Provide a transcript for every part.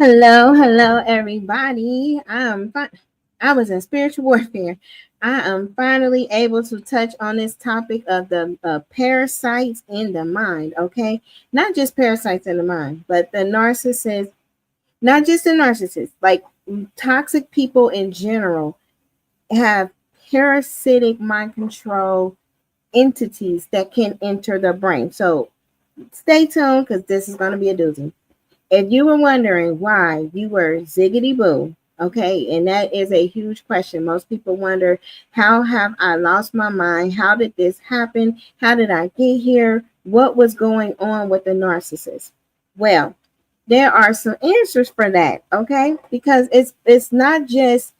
Hello, everybody. I was in spiritual warfare. I am finally able to touch on this topic of the parasites in the mind. Okay, not just parasites in the mind, but the narcissist. Not just the narcissist, like toxic people in general have parasitic mind control entities that can enter the brain. So stay tuned because this is going to be a doozy. If you were wondering why you were ziggity boo, okay, and that is a huge question. Most people wonder, how have I lost my mind? How did this happen? How did I get here? What was going on with the narcissist? Well, there are some answers for that, okay? Because it's not just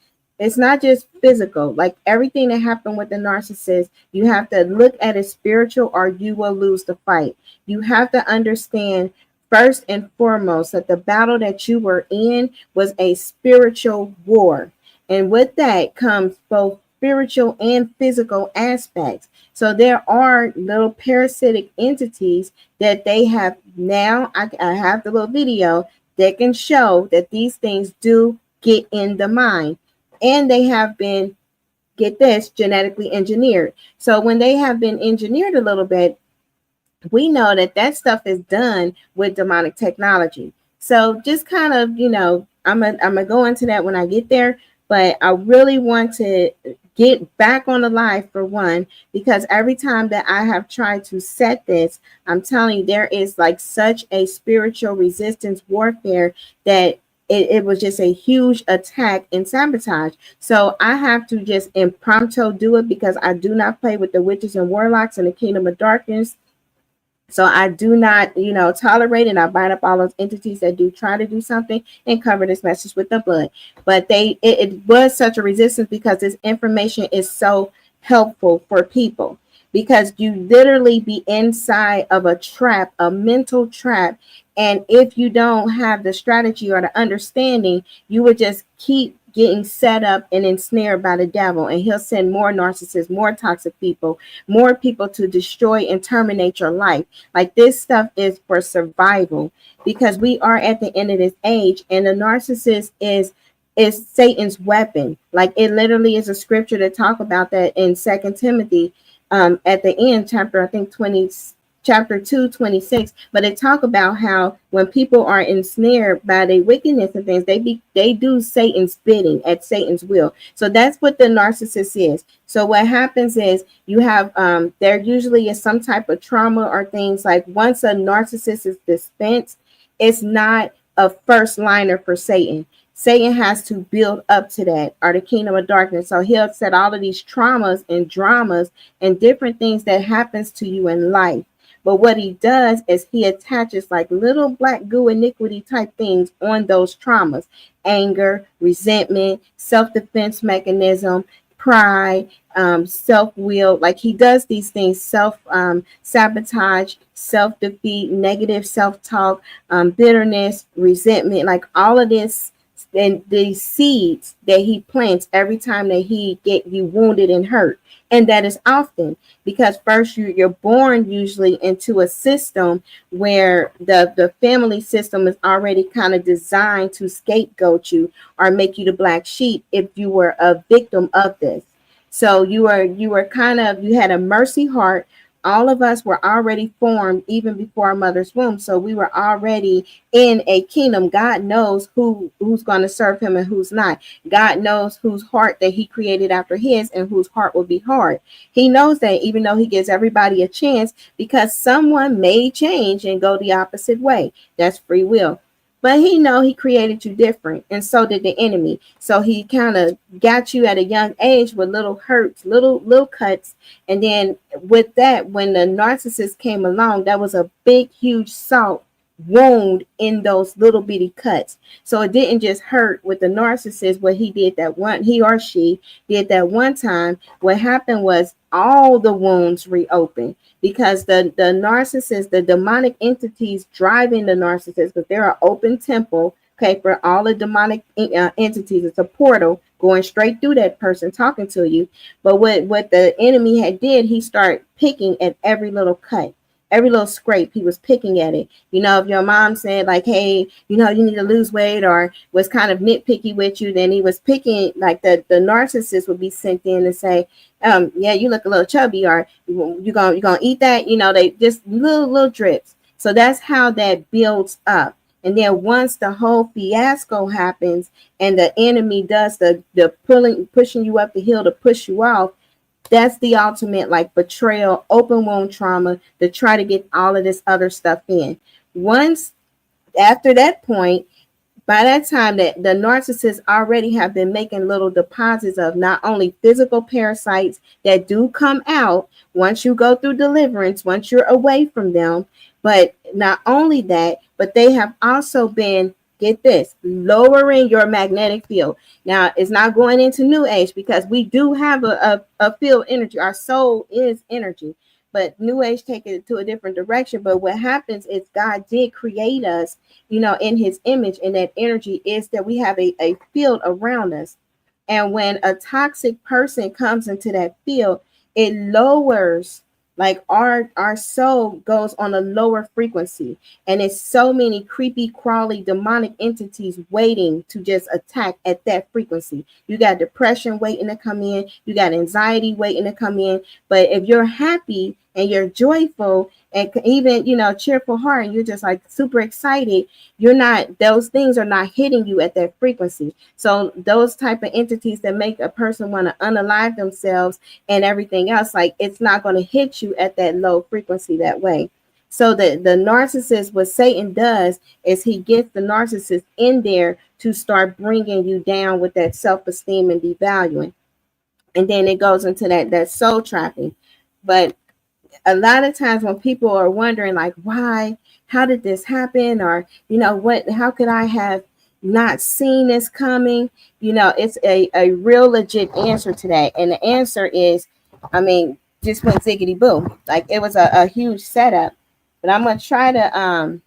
physical. Like everything that happened with the narcissist, you have to look at it spiritual or you will lose the fight. You have to understand first and foremost that the battle that you were in was a spiritual war. And with that comes both spiritual and physical aspects. So there are little parasitic entities that they have now. I have the little video that can show that these things do get in the mind. And they have been, get this, genetically engineered. So when they have been engineered a little bit, we know that that stuff is done with demonic technology. So just kind of, I'm gonna go into that when I get there, but I really want to get back on the live for one, because every time that I have tried to set this, I'm telling you, there is like such a spiritual resistance warfare that it was just a huge attack and sabotage. So I have to just impromptu do it because I do not play with the witches and warlocks in the kingdom of darkness. So I do not, tolerate, and I bind up all those entities that do try to do something and cover this message with the blood. But it was such a resistance because this information is so helpful for people, because you literally be inside of a trap, a mental trap. And if you don't have the strategy or the understanding, you would just keep getting set up and ensnared by the devil. And he'll send more narcissists, more toxic people, more people to destroy and terminate your life. Like this stuff is for survival, because we are at the end of this age, and the narcissist is Satan's weapon. Like it literally is a scripture to talk about that in Second Timothy, at the end, chapter I think 20, chapter 2:26. But it talk about how when people are ensnared by their wickedness and things, they do Satan's bidding at Satan's will. So that's what the narcissist is. So what happens is you have there usually is some type of trauma or things. Like once a narcissist is dispensed, it's not a first liner for Satan. Satan has to build up to that, or the kingdom of darkness. So he'll set all of these traumas and dramas and different things that happens to you in life. But what he does is he attaches like little black goo iniquity type things on those traumas: anger, resentment, self-defense mechanism, pride, self-will. Like he does these things: sabotage, self-defeat, negative self-talk, bitterness, resentment, like all of this. And these seeds that he plants every time that he get you wounded and hurt. And that is often because first you're born usually into a system where the family system is already kind of designed to scapegoat you or make you the black sheep if you were a victim of this. So you were kind of, you had a mercy heart. All of us were already formed even before our mother's womb. So we were already in a kingdom. God knows who's going to serve him and who's not. God knows whose heart that he created after his and whose heart will be hard. He knows that, even though he gives everybody a chance, because someone may change and go the opposite way. That's free will. But he know he created you different, and so did the enemy. So he kind of got you at a young age with little hurts, little cuts. And then with that, when the narcissist came along, that was a big, huge salt wound in those little bitty cuts. So it didn't just hurt with the narcissist. What he or she did that one time. What happened was all the wounds reopened, because the narcissist, the demonic entities driving the narcissist, because they're an open temple, okay, for all the demonic entities. It's a portal going straight through that person talking to you. But what the enemy had did, he started picking at every little cut. every little scrape, he was picking at it. If your mom said like, hey, you need to lose weight, or was kind of nitpicky with you, then he was picking, like the narcissist would be sent in to say, yeah, you look a little chubby, or you gonna eat that. They just little drips. So that's how that builds up. And then once the whole fiasco happens and the enemy does the pushing you up the hill to push you off, that's the ultimate like betrayal, open wound trauma to try to get all of this other stuff in. Once after that point, by that time, that the narcissists already have been making little deposits of not only physical parasites that do come out once you go through deliverance, once you're away from them, but not only that, but they have also been, get this, lowering your magnetic field. Now, it's not going into new age, because we do have a field energy. Our soul is energy, but new age take it to a different direction. But what happens is God did create us, in his image, and that energy is that we have a field around us. And when a toxic person comes into that field, it lowers, like our soul goes on a lower frequency, and it's so many creepy, crawly, demonic entities waiting to just attack at that frequency. You got depression waiting to come in, you got anxiety waiting to come in. But if you're happy and you're joyful and even cheerful heart, and you're just like super excited, you're not, those things are not hitting you at that frequency. So those type of entities that make a person want to unalive themselves and everything else, like, it's not going to hit you at that low frequency that way. So the narcissist, what Satan does is he gets the narcissist in there to start bringing you down with that self-esteem and devaluing, and then it goes into that soul trapping. But a lot of times when people are wondering like, why, how did this happen, or how could I have not seen this coming, it's a real legit answer to that. And the answer is, just went ziggity boom. Like, it was a huge setup. But I'm going to try to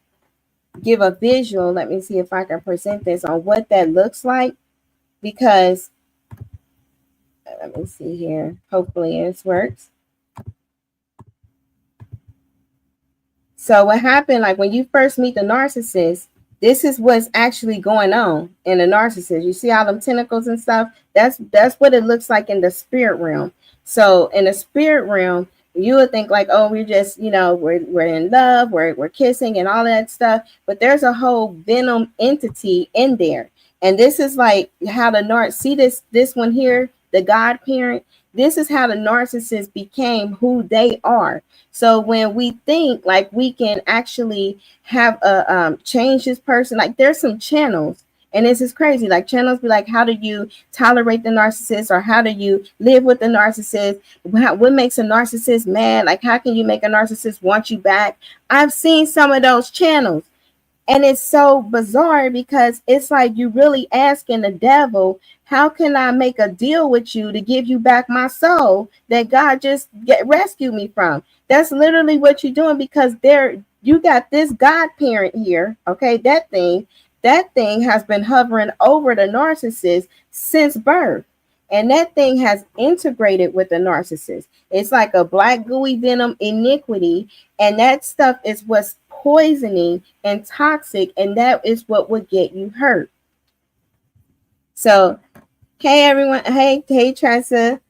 give a visual. Let me see if I can present this on what that looks like, because let me see here, hopefully this works. So what happened, like when you first meet the narcissist, this is what's actually going on in the narcissist. You see all them tentacles and stuff? That's what it looks like in the spirit realm. So in the spirit realm, you would think like, oh, we're just, we're in love, we're kissing and all that stuff. But there's a whole venom entity in there. And this is like how the see this one here, the godparent. This is how the narcissist became who they are. So when we think like we can actually have a change this person, like there's some channels, and this is crazy. Like channels be like, how do you tolerate the narcissist, or how do you live with the narcissist? What makes a narcissist mad? Like, how can you make a narcissist want you back? I've seen some of those channels. And it's so bizarre, because it's like you really asking the devil, how can I make a deal with you to give you back my soul that God just rescued me from? That's literally what you're doing, because you got this godparent here. Okay, that thing has been hovering over the narcissist since birth. And that thing has integrated with the narcissist. It's like a black gooey venom iniquity. And that stuff is what's poisoning and toxic, and that is what would get you hurt. So, hey everyone, hey Tressa,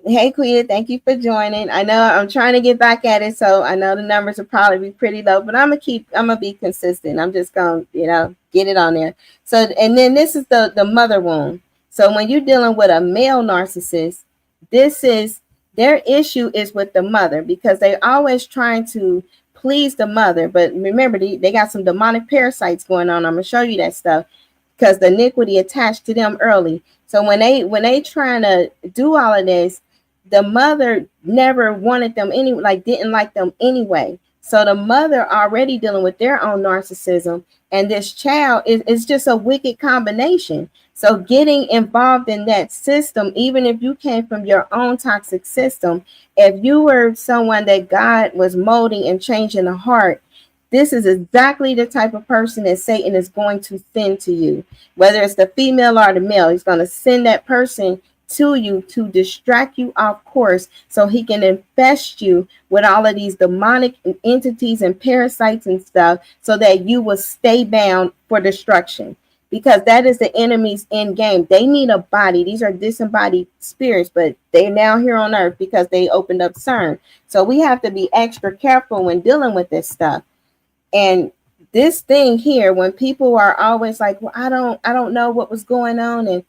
hey Quita, thank you for joining. I know I'm trying to get back at it, so I know the numbers will probably be pretty low, but I'm gonna be consistent. I'm just gonna get it on there. So, and then this is the mother wound. So when you're dealing with a male narcissist, this is their issue is with the mother, because they're always trying to please the mother. But remember, they got some demonic parasites going on. I'm gonna show you that stuff, because the iniquity attached to them early. So when they trying to do all of this, the mother never wanted them didn't like them anyway. So the mother already dealing with their own narcissism, and this child is just a wicked combination. So getting involved in that system, even if you came from your own toxic system, if you were someone that God was molding and changing the heart, this is exactly the type of person that Satan is going to send to you. Whether it's the female or the male, he's going to send that person to you to distract you off course so he can infest you with all of these demonic entities and parasites and stuff so that you will stay bound for destruction, because that is the enemy's end game. They need a body. These are disembodied spirits, but they're now here on earth because they opened up CERN. So we have to be extra careful when dealing with this stuff. And this thing here, when people are always like, well, I don't know what was going on, and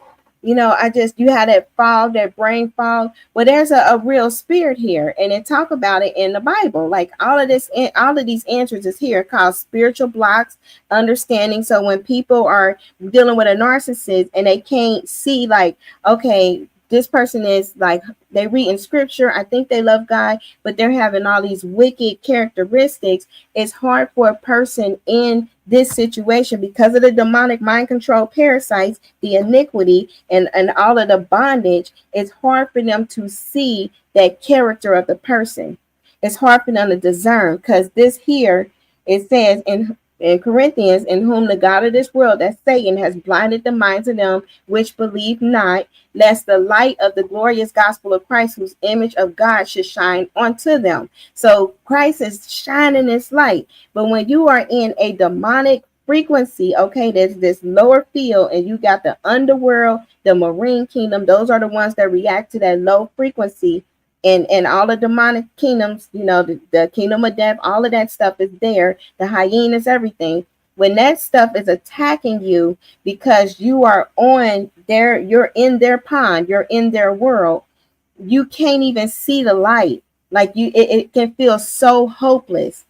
I just, you had that fog, that brain fog. Well, there's a real spirit here, and they talk about it in the Bible. Like all of this, all of these answers is here called spiritual blocks, understanding. So when people are dealing with a narcissist and they can't see, like, okay, this person is like, they read in scripture, I think they love God, but they're having all these wicked characteristics. It's hard for a person in this situation because of the demonic mind control parasites, the iniquity, and all of the bondage. It's hard for them to see that character of the person. It's hard for them to discern, because this here, it says in Corinthians, in whom the God of this world, that Satan, has blinded the minds of them which believe not, lest the light of the glorious gospel of Christ, whose image of God, should shine onto them. So Christ is shining this light. But when you are in a demonic frequency, okay, there's this lower field, and you got the underworld, the marine kingdom, those are the ones that react to that low frequency. And all the demonic kingdoms, the kingdom of death, all of that stuff is there, the hyenas, everything. When that stuff is attacking you because you are on their, you're in their pond, you're in their world, you can't even see the light. Like it can feel so hopeless.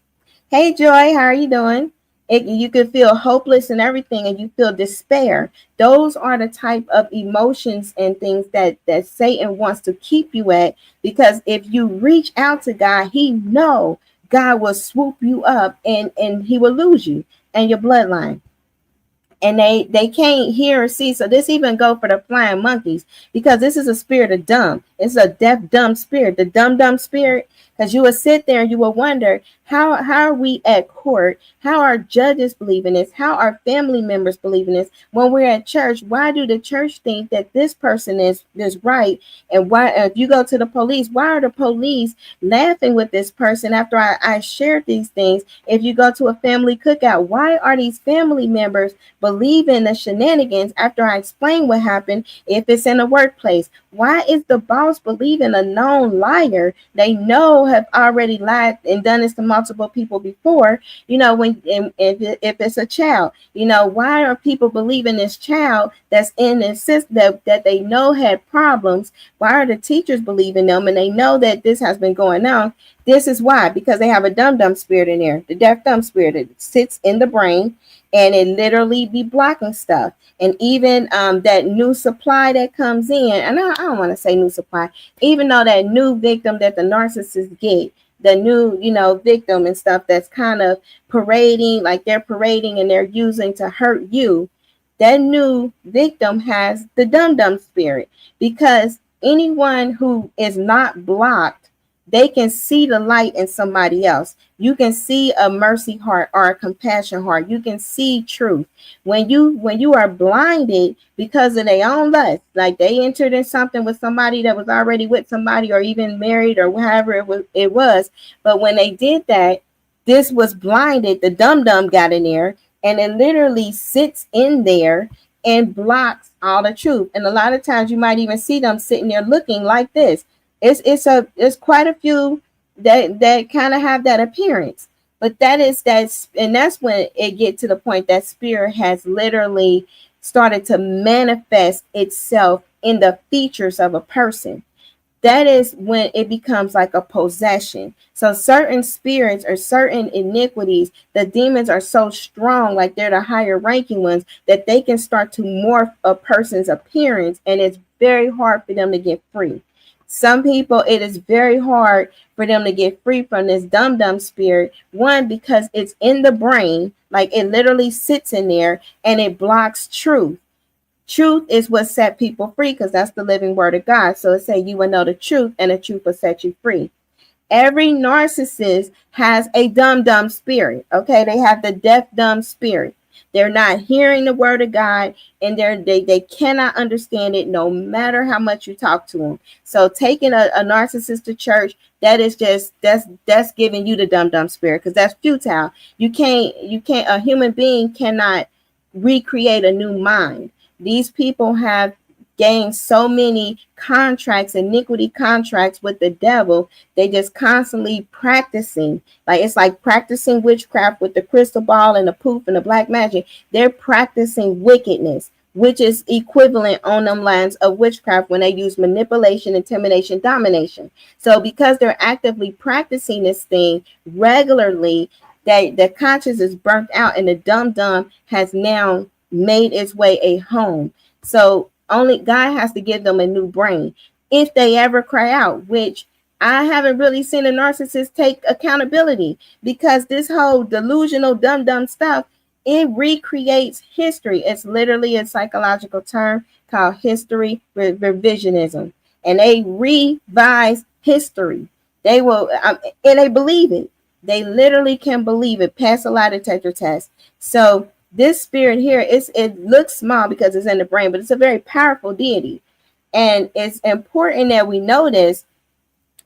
Hey Joy, how are you doing? You can feel hopeless and everything, and you feel despair. Those are the type of emotions and things that Satan wants to keep you at, because if you reach out to God, he know God will swoop you up, and he will lose you and your bloodline. And they can't hear or see. So this even go for the flying monkeys, because this is a spirit of dumb. It's a deaf, dumb spirit, the dumb spirit. Because you will sit there and you will wonder, how are we at court? How are judges believing this? How are family members believing this? When we're at church, why do the church think that this person is right? And why, if you go to the police, why are the police laughing with this person after I shared these things? If you go to a family cookout, why are these family members believing the shenanigans after I explain what happened? If it's in a workplace, why is the boss believing a known liar they know have already lied and done this to multiple people before? When if it's a child, why are people believing this child that's in this system that they know had problems? Why are the teachers believing them, and they know that this has been going on? This is why, because they have a dumb spirit in there, the deaf dumb spirit that sits in the brain, and it literally be blocking stuff. And even that new supply that comes in, and I don't want to say new supply, even though that new victim that the narcissists get, the new, victim and stuff that's kind of parading, like they're parading and they're using to hurt you, that new victim has the dumb spirit, because anyone who is not blocked, they can see the light in somebody else. You can see a mercy heart or a compassion heart. You can see truth. When you are blinded because of their own lust, like they entered in something with somebody that was already with somebody, or even married, or whatever it was. But when they did that, this was blinded. The dumb got in there, and it literally sits in there and blocks all the truth. And a lot of times you might even see them sitting there looking like this. It's quite a few that kind of have that appearance, but that's when it get to the point that spirit has literally started to manifest itself in the features of a person. That is when it becomes like a possession. So certain spirits or certain iniquities, the demons are so strong, like they're the higher ranking ones, that they can start to morph a person's appearance, and it's very hard for them to get free. Some people, it is very hard for them to get free from this dumb spirit. One, because it's in the brain, like it literally sits in there, and it blocks truth. Truth is what set people free, because that's the living word of God. So it say you will know the truth, and the truth will set you free. Every narcissist has a dumb spirit. Okay, they have the deaf dumb spirit. They're not hearing the word of God, and they cannot understand it no matter how much you talk to them. So taking a narcissist to church, that is just that's giving you the dumb spirit, because that's futile. You can't a human being cannot recreate a new mind. These people have gained so many contracts, iniquity contracts with the devil. They just constantly practicing. Like it's like practicing witchcraft with the crystal ball and the poof and the black magic. They're practicing wickedness, which is equivalent on them lines of witchcraft when they use manipulation, intimidation, domination. So because they're actively practicing this thing regularly, the conscience is burnt out, and the dumb has now made its way a home. So only God has to give them a new brain if they ever cry out, which I haven't really seen a narcissist take accountability, because this whole delusional dumb stuff, it recreates history. It's literally a psychological term called history revisionism, and they revise history. They will, and they believe it. They literally can believe it. Pass a lie detector test. So this spirit here, it looks small because it's in the brain, but it's a very powerful deity. And it's important that we know this.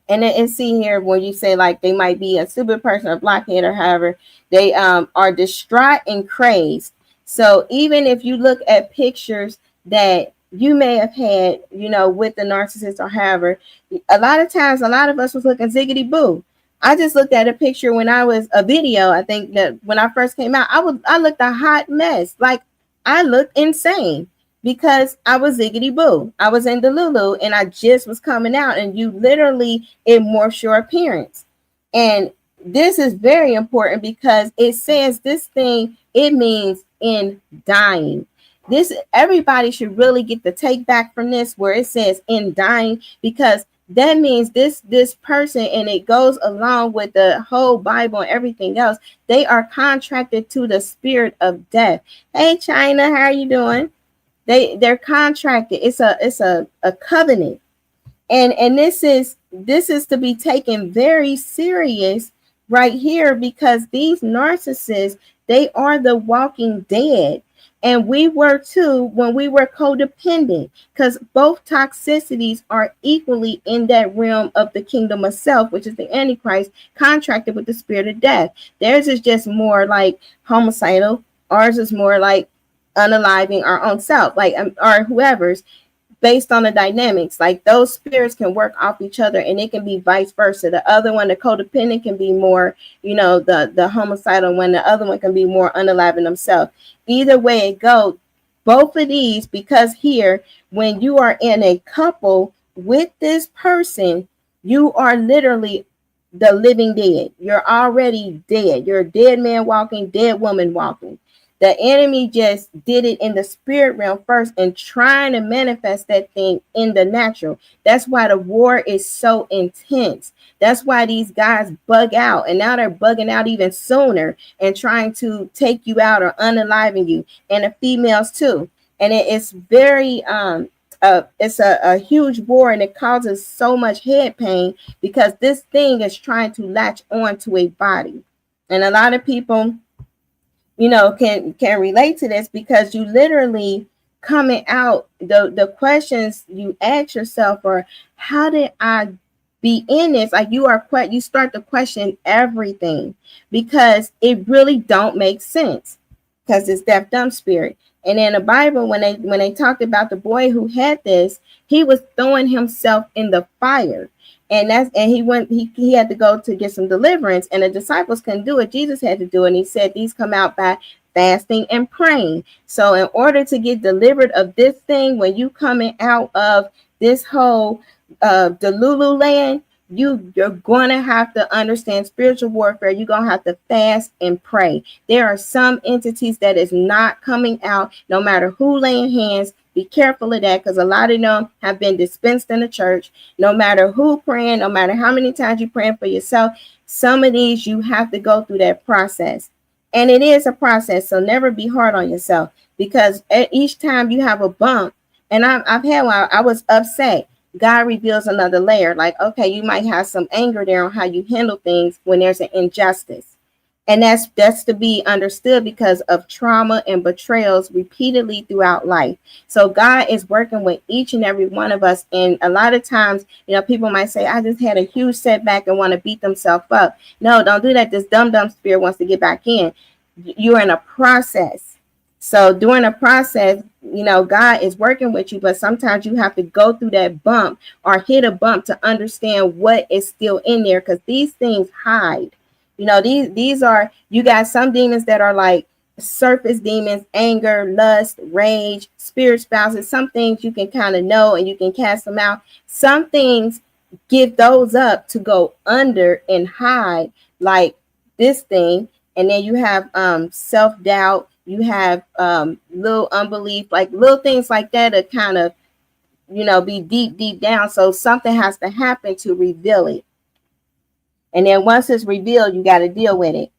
And see here where you say like they might be a stupid person or blockhead or however, they are distraught and crazed. So even if you look at pictures that you may have had, with the narcissist or however, a lot of times, a lot of us was looking ziggity boo. I just looked at a picture when I was a video. I think that when I first came out, I looked a hot mess. Like I looked insane because I was ziggity boo. I was in Delulu and I just was coming out, and you literally, it morphs your appearance. And this is very important because it says this thing, it means in dying. This, everybody should really get the take back from this where it says in dying, because that means this person, and it goes along with the whole Bible and everything else, they are contracted to the spirit of death. Hey China, how are you doing? They're contracted. It's a covenant. And this is to be taken very serious right here, because these narcissists, they are the walking dead. And we were too when we were codependent, because both toxicities are equally in that realm of the kingdom of self, which is the Antichrist, contracted with the spirit of death. Theirs is just more like homicidal. Ours is more like unaliving our own self, like or whoever's, based on the dynamics. Like those spirits can work off each other, and it can be vice versa. The other one, the codependent, can be more, the homicidal one. The other one can be more unaliving themselves. Either way it goes, both of these, because here, when you are in a couple with this person, you are literally the living dead. You're already dead. You're a dead man walking, dead woman walking. The enemy just did it in the spirit realm first and trying to manifest that thing in the natural. That's why the war is so intense. That's why these guys bug out, and now they're bugging out even sooner and trying to take you out or unaliving you, and the females too. And it's very it's a huge war, and it causes so much head pain because this thing is trying to latch on to a body. And a lot of people can relate to this, because you literally coming out, the questions you ask yourself are, how did I be in this? Like you start to question everything, because it really don't make sense, because it's that dumb spirit. And in the Bible, when they talked about the boy who had this, he was throwing himself in the fire. And he had to go to get some deliverance, and the disciples couldn't do it. Jesus had to do it. And he said, these come out by fasting and praying. So in order to get delivered of this thing, when you coming out of this whole Delulu land, you're going to have to understand spiritual warfare. You're going to have to fast and pray. There are some entities that is not coming out, no matter who laying hands. Be careful of that, because a lot of them have been dispensed in the church. No matter who praying, no matter how many times you're praying for yourself, some of these you have to go through that process. And it is a process, so never be hard on yourself, because at each time you have a bump, and I've had one, I was upset. God reveals another layer. Like, okay, you might have some anger there on how you handle things when there's an injustice. And that's to be understood because of trauma and betrayals repeatedly throughout life. So God is working with each and every one of us. And a lot of times, people might say, I just had a huge setback and want to beat themselves up. No, don't do that. This dumb spirit wants to get back in. You're in a process. So during the process, God is working with you, but sometimes you have to go through that bump or hit a bump to understand what is still in there, because these things hide. These are, you got some demons that are like surface demons: anger, lust, rage, spirit spouses. Some things you can kind of know and you can cast them out. Some things, give those up to go under and hide, like this thing. And then you have self-doubt, you have little unbelief, like little things like that to kind of be deep down. So something has to happen to reveal it. And then once it's revealed, you got to deal with it.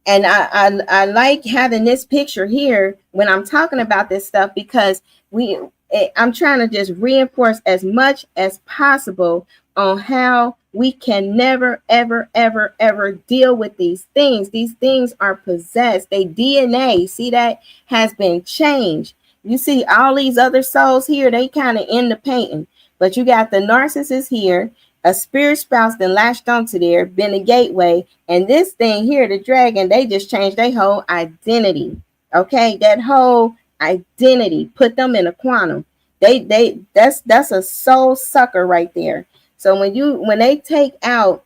And I like having this picture here when I'm talking about this stuff, because I'm trying to just reinforce as much as possible on how we can never, ever, ever, ever deal with these things. These things are possessed. They DNA, see, that has been changed. You see all these other souls here, they kind of in the painting. But you got the narcissist here, a spirit spouse that latched onto there, been a gateway, and this thing here, the dragon, they just changed their whole identity. Okay, that whole identity, put them in a quantum. That's a soul sucker right there. So when they take out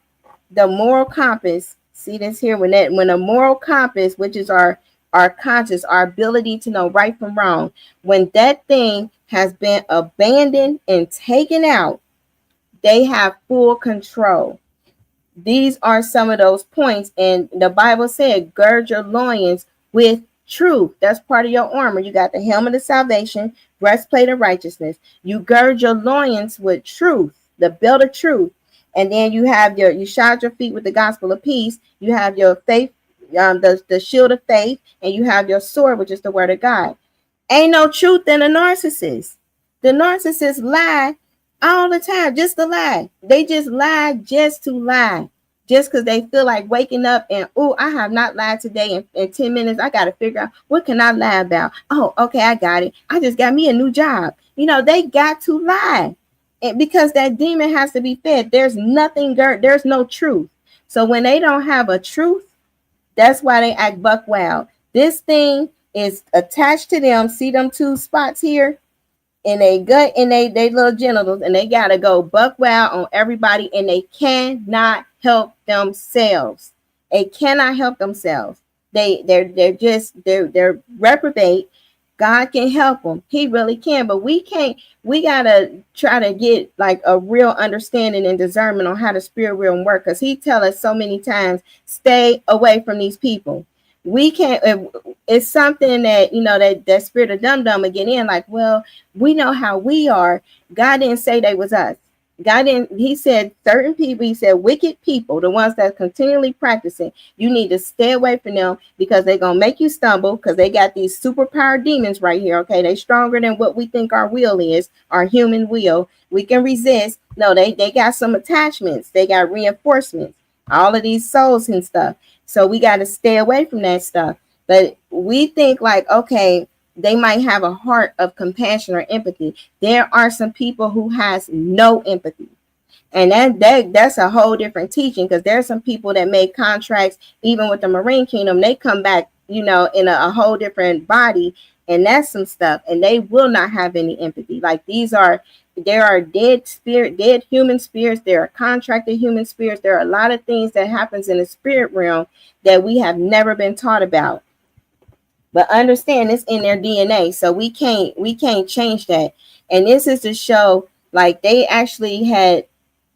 the moral compass, see this here, when a moral compass, which is our conscious, our ability to know right from wrong, when that thing has been abandoned and taken out, they have full control. These are some of those points. And the Bible said, gird your loins with truth. That's part of your armor. You got the helmet of salvation, breastplate of righteousness. You gird your loins with truth, the belt of truth. And then you shod your feet with the gospel of peace. You have your faith, the shield of faith, and you have your sword, which is the word of God. Ain't no truth in a narcissist. The narcissists lie all the time, just to lie. They just lie just to lie. Just because they feel like waking up and, oh, I have not lied today in 10 minutes. I got to figure out, what can I lie about? Oh, okay, I got it. I just got me a new job. They got to lie. And because that demon has to be fed. There's nothing, there's no truth. So when they don't have a truth, that's why they act buck wild. This thing is attached to them. See them two spots here in their gut and they little genitals, and they gotta go buck wild on everybody, and they cannot help themselves. They cannot help themselves. They're reprobate. God can help them. He really can, but we can't. We gotta try to get like a real understanding and discernment on how the spirit realm work, because he tell us so many times, stay away from these people. We can't. It's something that that spirit of dum will get in. Like, well, we know how we are. God didn't say they was us. God didn't. He said certain people. He said wicked people, the ones that continually practicing. You need to stay away from them, because they're gonna make you stumble, because they got these superpower demons right here. Okay, they stronger than what we think our will is, our human will. We can resist. No, they got some attachments. They got reinforcements. All of these souls and stuff. So we got to stay away from that stuff. But we think like, okay, they might have a heart of compassion or empathy. There are some people who has no empathy. And that's a whole different teaching, because there's some people that make contracts, even with the Marine Kingdom, they come back, in a whole different body, and that's some stuff, and they will not have any empathy. Like there are dead human spirits, there are contracted human spirits, there are a lot of things that happens in the spirit realm that we have never been taught about. But understand, it's in their DNA, so we can't change that. And this is to show, like, they actually had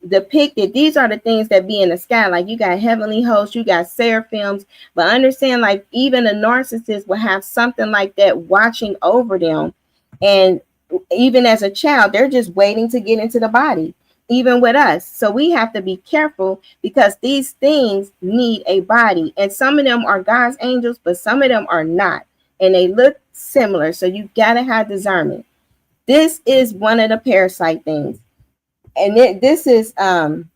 depicted, these are the things that be in the sky. Like, you got heavenly hosts, you got seraphims, but understand, like, even a narcissist will have something like that watching over them. And even as a child, they're just waiting to get into the body, even with us. So we have to be careful, because these things need a body, and some of them are God's angels, but some of them are not, and they look similar. So you gotta have discernment. This is one of the parasite things. And this is graphene,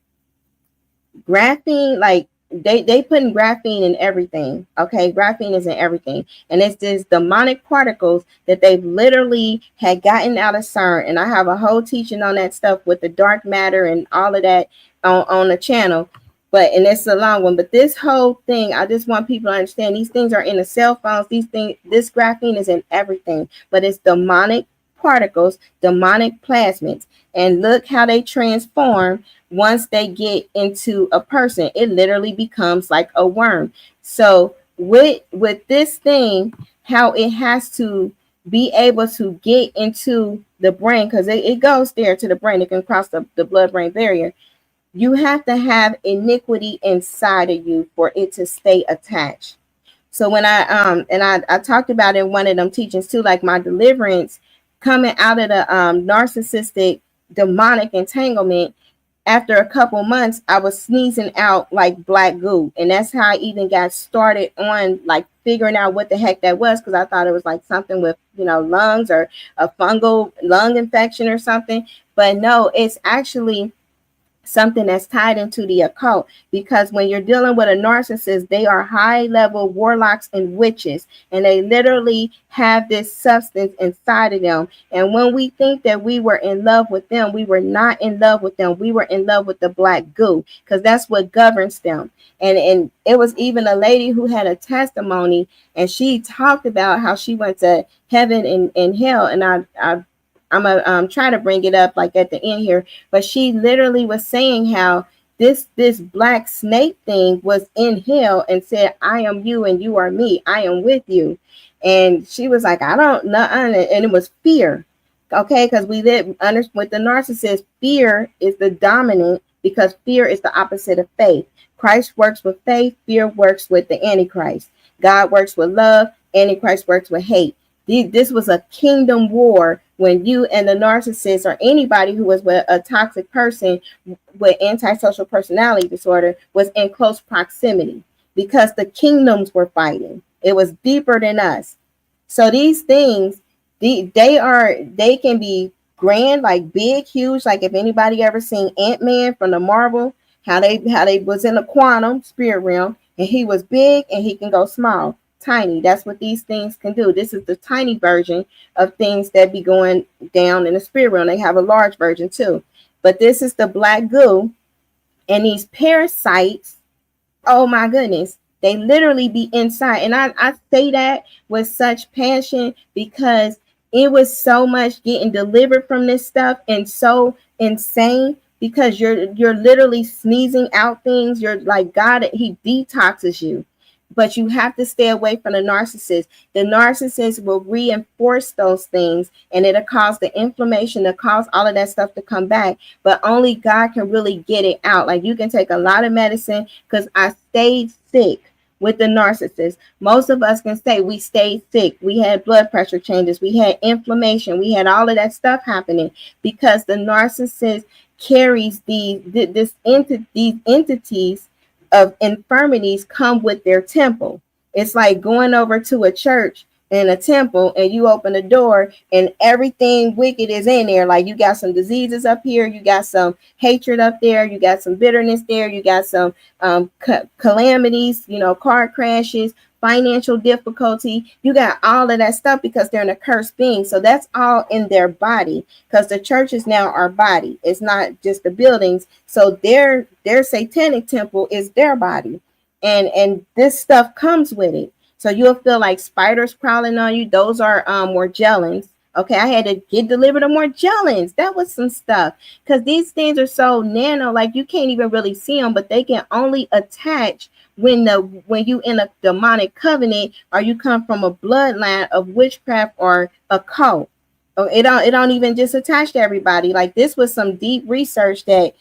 like they putting graphene in everything. Okay, graphene is in everything, and it's this demonic particles that they've literally had gotten out of CERN. And I have a whole teaching on that stuff with the dark matter and all of that on the channel. But and it's a long one. But this whole thing, I just want people to understand these things are in the cell phones. These things, this graphene is in everything, but it's demonic particles, demonic plasmids, and look how they transform once they get into a person. It literally becomes like a worm. So with this thing, how it has to be able to get into the brain, because it goes there to the brain, it can cross the blood-brain barrier. You have to have iniquity inside of you for it to stay attached. So when I talked about in one of them teachings too, like my deliverance coming out of the narcissistic demonic entanglement. After a couple months, I was sneezing out like black goo, and that's how I even got started on like figuring out what the heck that was, because I thought it was like something with lungs or a fungal lung infection or something. But no, it's actually something that's tied into the occult, because when you're dealing with a narcissist, they are high level warlocks and witches, and they literally have this substance inside of them. And when we think that we were in love with them, we were not in love with them. We were in love with the black goo, because that's what governs them. And it was even a lady who had a testimony, and she talked about how she went to heaven and hell. And I'm gonna try to bring it up like at the end here, but she literally was saying how this black snake thing was in hell and said, "I am you and you are me. I am with you." And she was like, "I don't know," and it was fear. Okay, because we live under with the narcissist. Fear is the dominant, because fear is the opposite of faith. Christ works with faith. Fear works with the Antichrist. God works with love. Antichrist works with hate. This was a kingdom war when you and the narcissist, or anybody who was with a toxic person with antisocial personality disorder, was in close proximity, because the kingdoms were fighting. It was deeper than us. So these things, they can be grand, like big, huge. Like if anybody ever seen Ant-Man from the Marvel, how they was in the quantum spirit realm, and he was big, and he can go small, tiny. That's what these things can do. This is the tiny version of things that be going down in the spirit realm. They have a large version too, but this is the black goo. And these parasites, oh my goodness, they literally be inside. And I say that with such passion, because it was so much getting delivered from this stuff, and so insane, because you're literally sneezing out things. You're like, God, he detoxes you. But you have to stay away from the narcissist. The narcissist will reinforce those things, and it'll cause the inflammation, to cause all of that stuff to come back. But only God can really get it out. Like, you can take a lot of medicine, because I stayed sick with the narcissist. Most of us can say we stayed sick. We had blood pressure changes. We had inflammation. We had all of that stuff happening, because the narcissist carries these entities of infirmities come with their temple. It's like going over to a church and a temple, and you open the door and everything wicked is in there. Like, you got some diseases up here, you got some hatred up there, you got some bitterness there, you got some calamities, car crashes, financial difficulty. You got all of that stuff, because they're in a cursed being. So that's all in their body, because the church is now our body. It's not just the buildings. So their satanic temple is their body, and this stuff comes with it. So you'll feel like spiders crawling on you. Those are Morgellons. Okay, I had to get delivered of Morgellons. That was some stuff, because these things are so nano, like you can't even really see them, but they can only attach when you in a demonic covenant, or you come from a bloodline of witchcraft or a cult. It don't even just attach to everybody. Like, this was some deep research that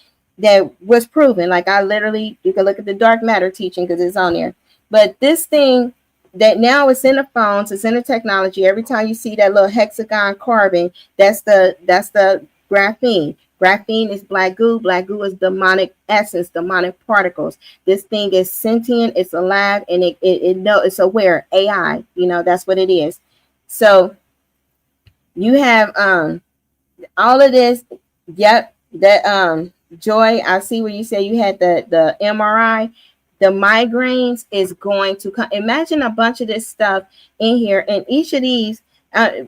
was proven. Like, I literally, you can look at the dark matter teaching, because it's on there. But this thing that now it's in the phones, it's in the technology. Every time you see that little hexagon carbon, that's the graphene. Graphene is black goo. Black goo is demonic essence, demonic particles. This thing is sentient, it's alive, and it know it's aware. AI, that's what it is. So you have all of this. Yep, that Joy, I see where you say you had the MRI. The migraines is going to come. Imagine a bunch of this stuff in here, and each of these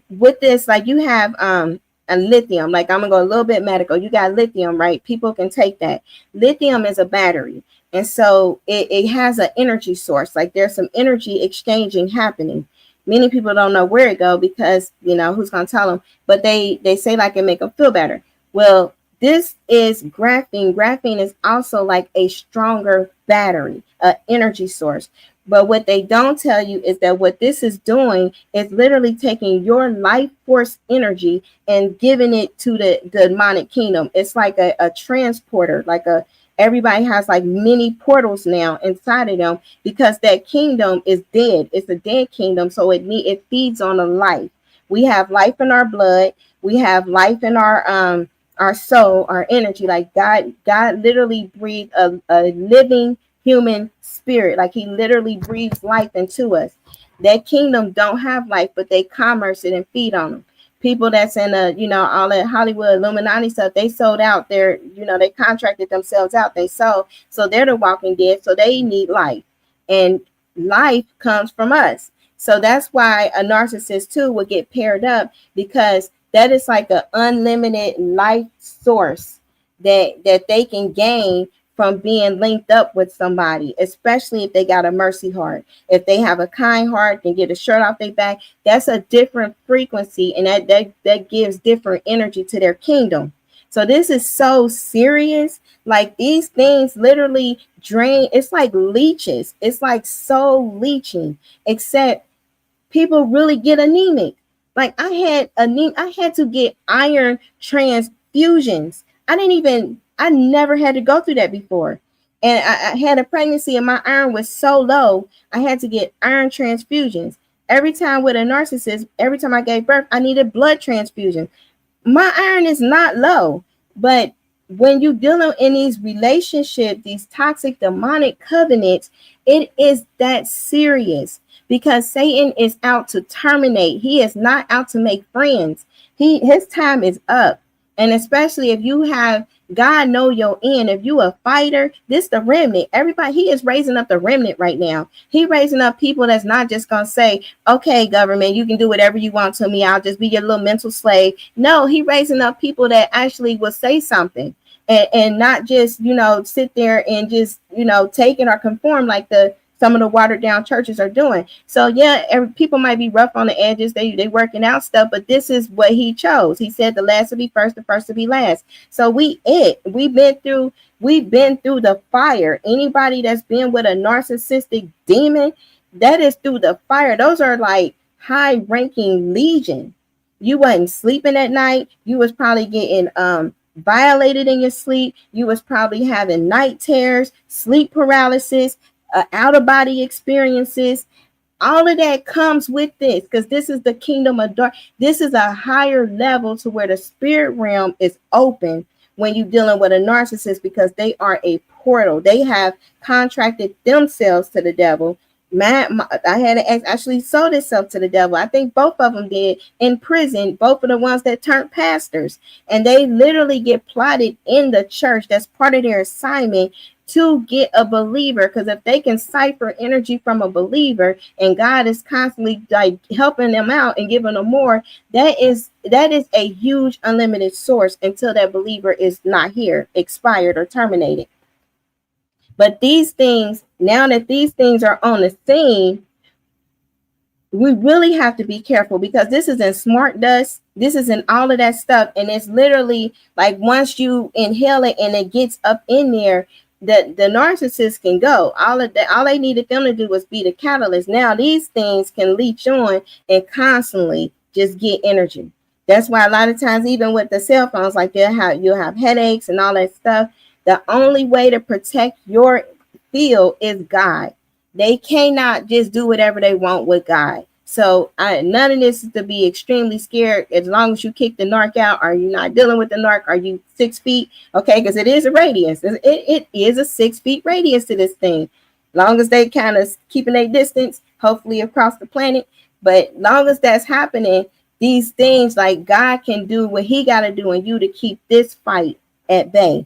with this, like you have a lithium. Like I'm gonna go a little bit medical. You got lithium, right? People can take that. Lithium is a battery, and so it has an energy source. Like there's some energy exchanging happening. Many people don't know where it go because who's gonna tell them, but they say like it make them feel better. Well, this is graphene. Graphene is also like a stronger battery, an energy source. But what they don't tell you is that what this is doing is literally taking your life force energy and giving it to the demonic kingdom. It's like a transporter, like everybody has like many portals now inside of them because that kingdom is dead. It's a dead kingdom, so it feeds on a life. We have life in our blood. We have life in our soul, our energy. Like God literally breathed a living human spirit. Like he literally breathes life into us. That kingdom don't have life, but they commerce it and feed on them. People that's in all that Hollywood Illuminati stuff, they sold out their, they contracted themselves out. They sold, so they're the walking dead. So they need life, and life comes from us. So that's why a narcissist too would get paired up, because that is like an unlimited life source that they can gain from being linked up with somebody, especially if they got a mercy heart. If they have a kind heart, can get a shirt off their back. That's a different frequency, and that gives different energy to their kingdom. So this is so serious. Like these things literally drain. It's like leeches. It's like soul leeching, except people really get anemic. Like I had to get iron transfusions. I never had to go through that before. And I had a pregnancy and my iron was so low, I had to get iron transfusions. Every time with a narcissist, every time I gave birth, I needed blood transfusion. My iron is not low, but when you dealing in these relationships, these toxic demonic covenants, it is that serious, because Satan is out to terminate. He is not out to make friends. His time is up. And especially if you have God know your end, if you a fighter, this the remnant. Everybody, he is raising up the remnant right now. He raising up people that's not just gonna say, okay, government, you can do whatever you want to me, I'll just be your little mental slave. No, he raising up people that actually will say something, and not just sit there and just take it or conform like some of the watered down churches are doing. So yeah, people might be rough on the edges. They working out stuff, but this is what he chose. He said the last to be first, the first to be last. So we've been through the fire. Anybody that's been with a narcissistic demon, that is through the fire. Those are like high ranking legion. You wasn't sleeping at night. You was probably getting violated in your sleep. You was probably having night terrors, sleep paralysis, out of body experiences. All of that comes with this, because this is the kingdom of dark. This is a higher level to where the spirit realm is open when you're dealing with a narcissist, because they are a portal. They have contracted themselves to the devil. I had an ex actually sold itself to the devil. I think both of them did in prison, both of the ones that turned pastors. And they literally get plotted in the church. That's part of their assignment, to get a believer, because if they can cipher energy from a believer and God is constantly like helping them out and giving them more, that is a huge unlimited source until that believer is not here, expired or terminated. But these things, now that these things are on the scene, we really have to be careful, because this is in smart dust. This is in all of that stuff. And it's literally like once you inhale it and it gets up in there, the narcissist can go. All they needed them to do was be the catalyst. Now these things can leech on and constantly just get energy. That's why a lot of times, even with the cell phones, like you'll have headaches and all that stuff. The only way to protect your field is God. They cannot just do whatever they want with God. So none of this is to be extremely scared. As long as you kick the narc out, are you not dealing with the narc? Are you 6 feet? Okay, because it is a radius. It is a 6 feet radius to this thing. Long as they kind of keeping a distance, hopefully across the planet. But long as that's happening, these things, like God can do what he got to do in you to keep this fight at bay.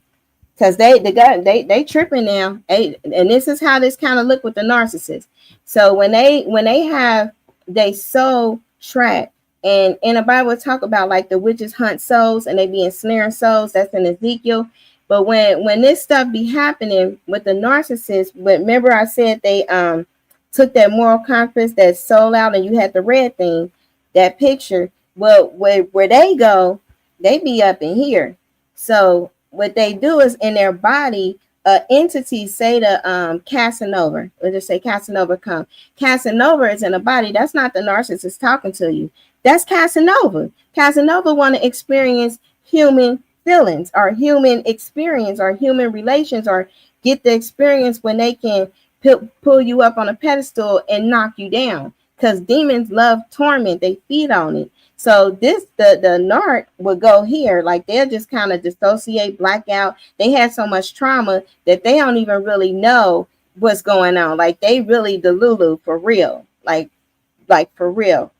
because they tripping now. And this is how this kind of look with the narcissist. So when they have they soul trapped, and in the Bible talk about like the witches hunt souls and they be ensnaring souls. That's in Ezekiel. But when this stuff be happening with the narcissist, but remember I said they took that moral compass, that soul out, and you had the red thing, that picture. Well, where they go, they be up in here. So what they do is in their body, entity say to Casanova, let's just say Casanova come. Casanova is in the body. That's not the narcissist talking to you. That's Casanova. Casanova want to experience human feelings or human experience or human relations, or get the experience when they can pull you up on a pedestal and knock you down, because demons love torment. They feed on it. So the narc would go here, like they'll just kind of dissociate, black out. They had so much trauma that they don't even really know what's going on. Like they really Delulu for real, like for real.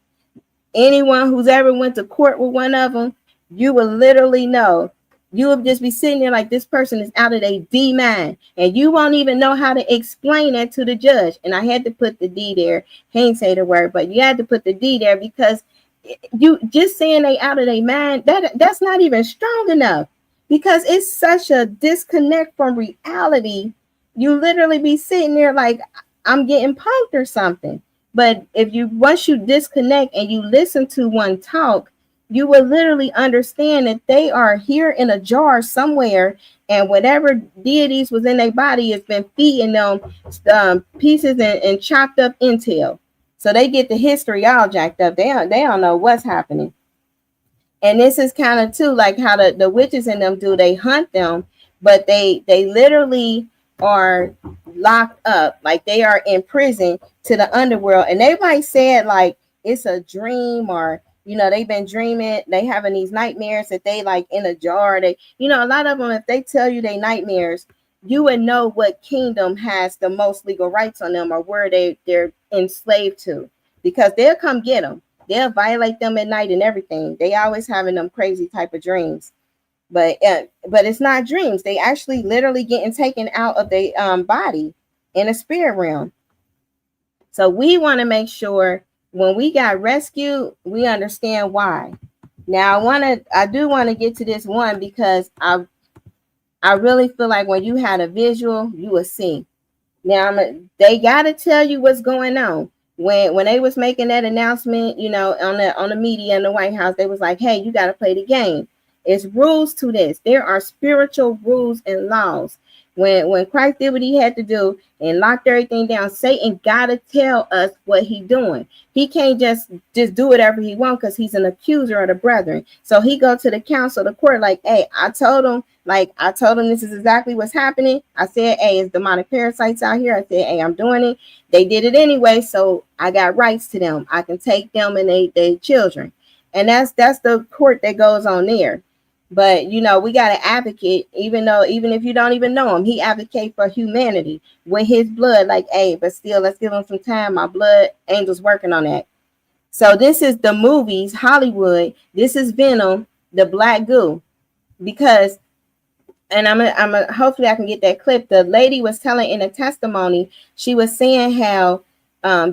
Anyone who's ever went to court with one of them, you will literally know. You will just be sitting there like this person is out of their D mind, and you won't even know how to explain that to the judge. And I had to put the D there. He ain't say the word, but you had to put the D there because you just saying they out of their mind, that's not even strong enough, because it's such a disconnect from reality. You literally be sitting there like I'm getting punked or something. But if you once you disconnect and you listen to one talk, you will literally understand that they are here in a jar somewhere, and whatever deities was in their body has been feeding them pieces and chopped up intel. So they get the history all jacked up. They don't know what's happening. And this is kind of too like how the witches in them do. They hunt them, but they literally are locked up, like they are in prison to the underworld. And they might say it like it's a dream, or they've been dreaming, they having these nightmares that they like in a jar. They, a lot of them, if they tell you they nightmares, you would know what kingdom has the most legal rights on them, or where they're enslaved to, because they'll come get them. They'll violate them at night and everything. They always having them crazy type of dreams. But it's not dreams. They actually literally getting taken out of their body in a spirit realm. So we want to make sure when we got rescued, we understand why. Now I do want to get to this one, because I really feel like when you had a visual, you will see. Now they gotta tell you what's going on. When they was making that announcement, on the media in the White House, they was like, hey, you gotta play the game. It's rules to this. There are spiritual rules and laws. When Christ did what he had to do and locked everything down, Satan gotta tell us what he doing. He can't just do whatever he wants, because he's an accuser of the brethren. So he go to the council, the court, like, hey, I told him this is exactly what's happening. I said, hey, it's demonic parasites out here. I said, hey, I'm doing it. They did it anyway, so I got rights to them. I can take them and they children. And that's the court that goes on there. But we got to advocate, even if you don't even know him, he advocate for humanity with his blood. Like, hey, but still, let's give him some time. My blood angel's working on that. So this is the movies, Hollywood. This is Venom, the black goo, because, and I'm hopefully I can get that clip. The lady was telling in a testimony, she was saying how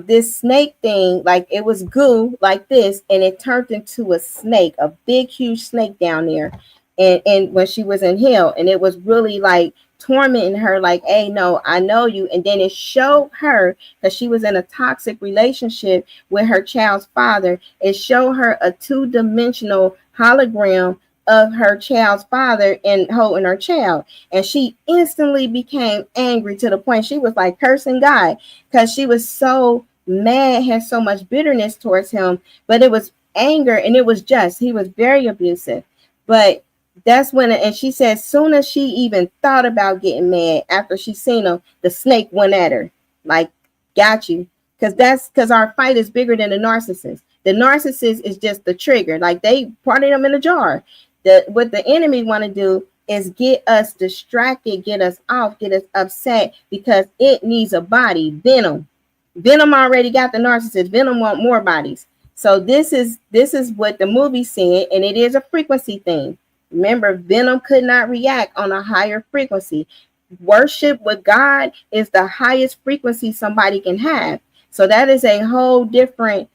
this snake thing, like it was goo like this, and it turned into a snake, a big, huge snake down there. And when she was in hell, and it was really like tormenting her, like, hey, no, I know you. And then it showed her, because she was in a toxic relationship with her child's father. It showed her a 2-dimensional hologram of her child's father and holding her child, and she instantly became angry to the point she was like cursing God, because she was so mad, had so much bitterness towards him. But it was anger, and it was just, he was very abusive. But that's when, and she said, soon as she even thought about getting mad after she seen him, the snake went at her, like, got you. Because our fight is bigger than the narcissist. The narcissist is just the trigger, like they parted them in a jar. What the enemy want to do is get us distracted, get us off, get us upset, because it needs a body. Venom already got the narcissist. Venom want more bodies. So this is what the movie said, and it is a frequency thing. Remember, venom could not react on a higher frequency. Worship with God is the highest frequency somebody can have. So that is a whole different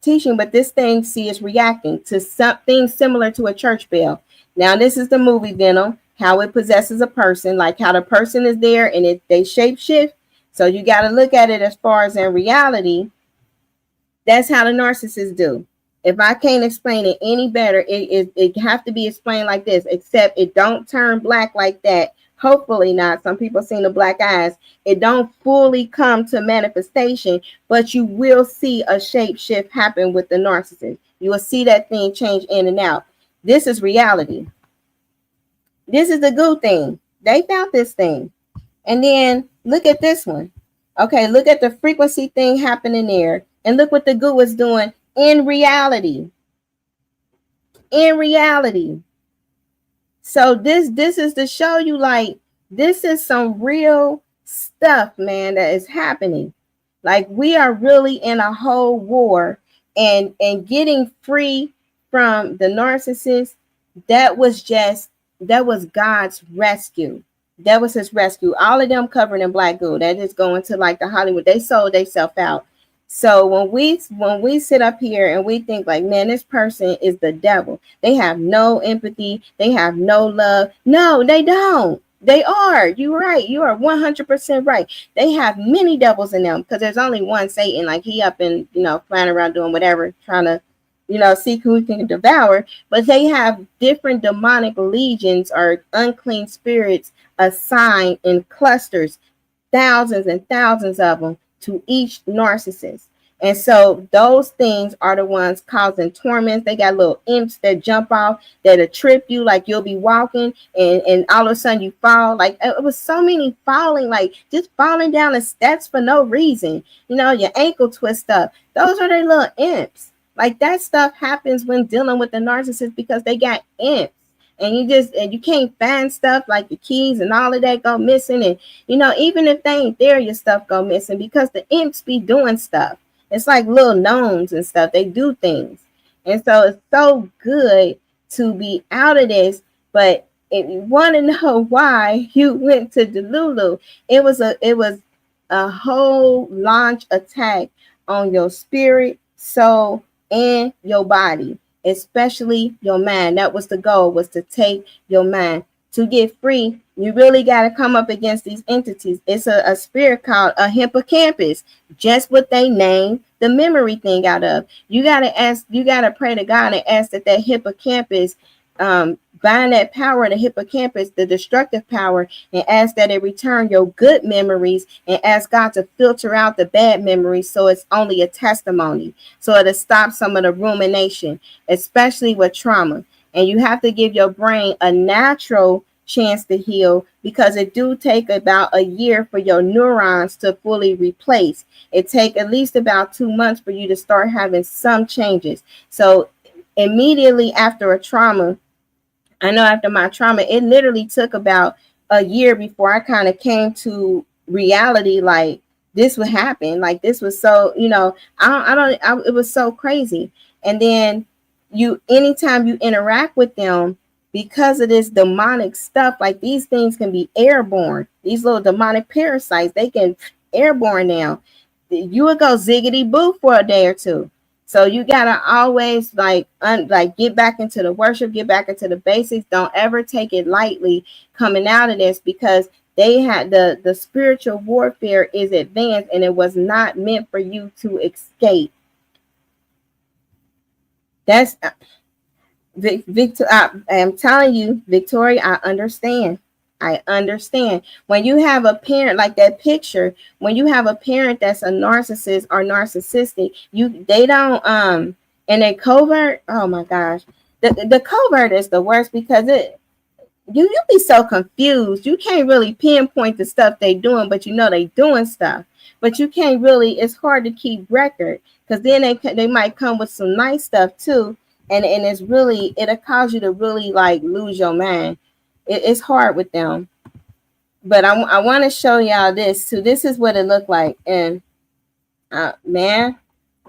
teaching. But this thing, see, is reacting to something similar to a church bell. Now, this is the movie Venom, how it possesses a person, like how the person is there and they shape shift. So you got to look at it as far as in reality. That's how the narcissists do. If I can't explain it any better, it have to be explained like this, except it don't turn black like that. Hopefully not. Some people seen the black eyes. It don't fully come to manifestation, but you will see a shape shift happen with the narcissist. You will see that thing change in and out. This is reality. This is the good thing. They found this thing. And then look at this one. Okay, look at the frequency thing happening there. And look what the goo is doing in reality. In reality. So this is to show you, like, this is some real stuff, man, that is happening. Like, we are really in a whole war, and getting free from the narcissist, that was God's rescue. That was his rescue. All of them covered in black goo. That is going to like the Hollywood. They sold themselves out. So when we sit up here and we think like, man, this person is the devil. They have no empathy. They have no love. No, they don't. They are. You're right. You are 100% right. They have many devils in them, because there's only one Satan. Like, he up and, flying around doing whatever, trying to, seek who he can devour. But they have different demonic legions or unclean spirits assigned in clusters, thousands and thousands of them, to each narcissist. And so those things are the ones causing torments. They got little imps that jump off that'll trip you, like you'll be walking and all of a sudden you fall. Like, it was so many falling, like just falling down the steps for no reason. Your ankle twist up. Those are their little imps. Like, that stuff happens when dealing with the narcissist, because they got imps. And you can't find stuff, like the keys and all of that go missing. And, even if they ain't there, your stuff go missing, because the imps be doing stuff. It's like little gnomes and stuff. They do things. And so it's so good to be out of this. But if you want to know why you went to Delulu, it was a whole launch attack on your spirit, soul, and your body, especially your mind. That was the goal, was to take your mind. To get free, you really got to come up against these entities. It's a spirit called a hippocampus, just what they named the memory thing out of. You got to pray to God and ask that hippocampus, bind that power, the hippocampus, the destructive power, and ask that it return your good memories, and ask God to filter out the bad memories, so it's only a testimony, so it'll stop some of the rumination, especially with trauma. And you have to give your brain a natural chance to heal, because it do take about a year for your neurons to fully replace. It take at least about 2 months for you to start having some changes. So immediately after a trauma, I know after my trauma, it literally took about a year before I kind of came to reality, like, this would happen. Like, this was so, it was so crazy. And then anytime you interact with them, because of this demonic stuff, like, these things can be airborne. These little demonic parasites, they can airborne now. You would go ziggity boo for a day or two. So you gotta always like get back into the worship, get back into the basics. Don't ever take it lightly coming out of this, because they had the spiritual warfare is advanced, and it was not meant for you to escape. That's Victor. I am telling you, Victoria, I understand. When you have a parent like that picture, when you have a parent that's a narcissist or narcissistic, they don't and they covert. Oh my gosh, the covert is the worst, because you be so confused. You can't really pinpoint the stuff they doing, but they doing stuff. But you can't really. It's hard to keep record, because then they might come with some nice stuff too, and it's really, it'll cause you to really like lose your mind. It's hard with them. But I want to show y'all this too. This is what it looked like. And man,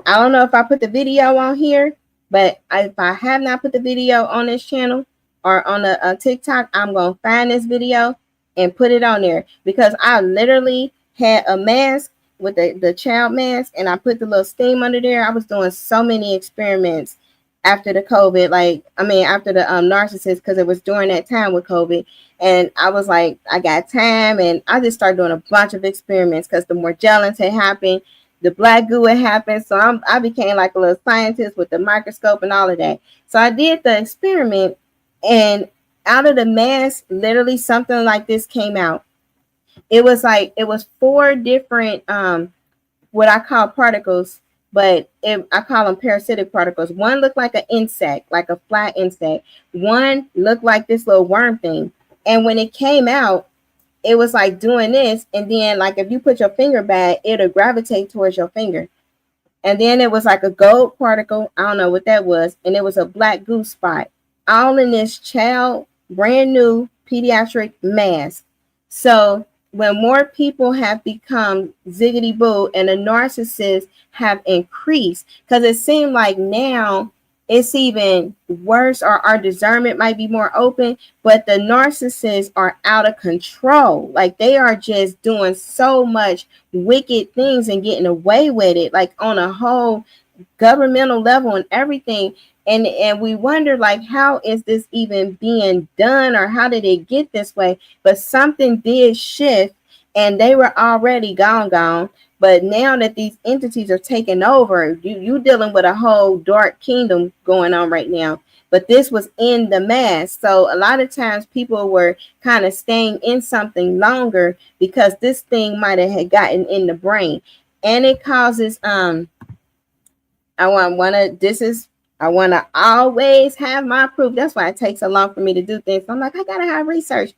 I don't know if I put the video on here, but if I have not put the video on this channel or on a TikTok, I'm going to find this video and put it on there, because I literally had a mask with the child mask, and I put the little steam under there. I was doing so many experiments after the COVID, after the narcissist, because it was during that time with COVID. And I was like, I got time, and I just started doing a bunch of experiments, because the Morgellons had happened, the black goo had happened. So I became like a little scientist with the microscope and all of that. So I did the experiment, and out of the mask, literally something like this came out. It was 4 different what I call particles, but I call them parasitic particles. One looked like an insect, like a flat insect. One looked like this little worm thing. And when it came out, it was like doing this, and then like if you put your finger back, it'll gravitate towards your finger. And then it was like a gold particle. I don't know what that was. And it was a black goo spot. All in this child, brand new pediatric mask. So when more people have become ziggity boo and the narcissists have increased, because it seemed like now it's even worse, or our discernment might be more open, but the narcissists are out of control. Like they are just doing so much wicked things and getting away with it, like on a whole governmental level and everything. And we wonder, like, how is this even being done, or how did it get this way? But something did shift, and they were already gone. But now that these entities are taking over, you dealing with a whole dark kingdom going on right now. But this was in the mass. So a lot of times people were kind of staying in something longer because this thing might have had gotten in the brain. And it causes I want to always have my proof. That's why it takes so long for me to do things. I'm like, I gotta have research.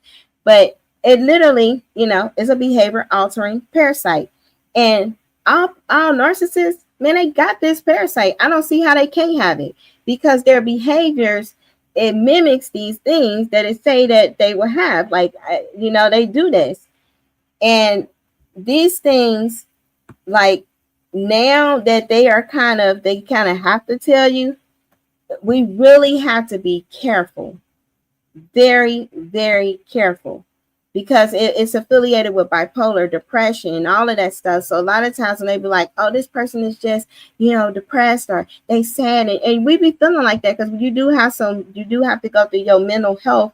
But it literally, is a behavior altering parasite. And all narcissists, man, they got this parasite. I don't see how they can't have it, because their behaviors, it mimics these things that it say that they will have. Like, they do this. And these things, like, now that they kind of have to tell you, we really have to be careful, very, very careful, because it's affiliated with bipolar, depression, and all of that stuff. So a lot of times when they be like, oh, this person is just, depressed, or they sad, and we be feeling like that, because you do have to go through your mental health,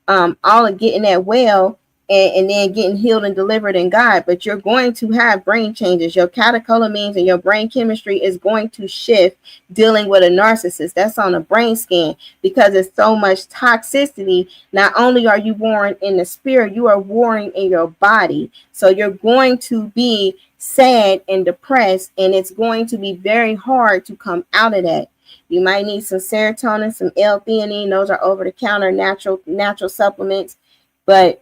all of getting that well, and then getting healed and delivered in God. But you're going to have brain changes. Your catecholamines and your brain chemistry is going to shift dealing with a narcissist. That's on a brain scan, because it's so much toxicity. Not only are you warring in the spirit, you are warring in your body. So you're going to be sad and depressed, and it's going to be very hard to come out of that. You might need some serotonin, some L-theanine. Those are over-the-counter natural supplements. But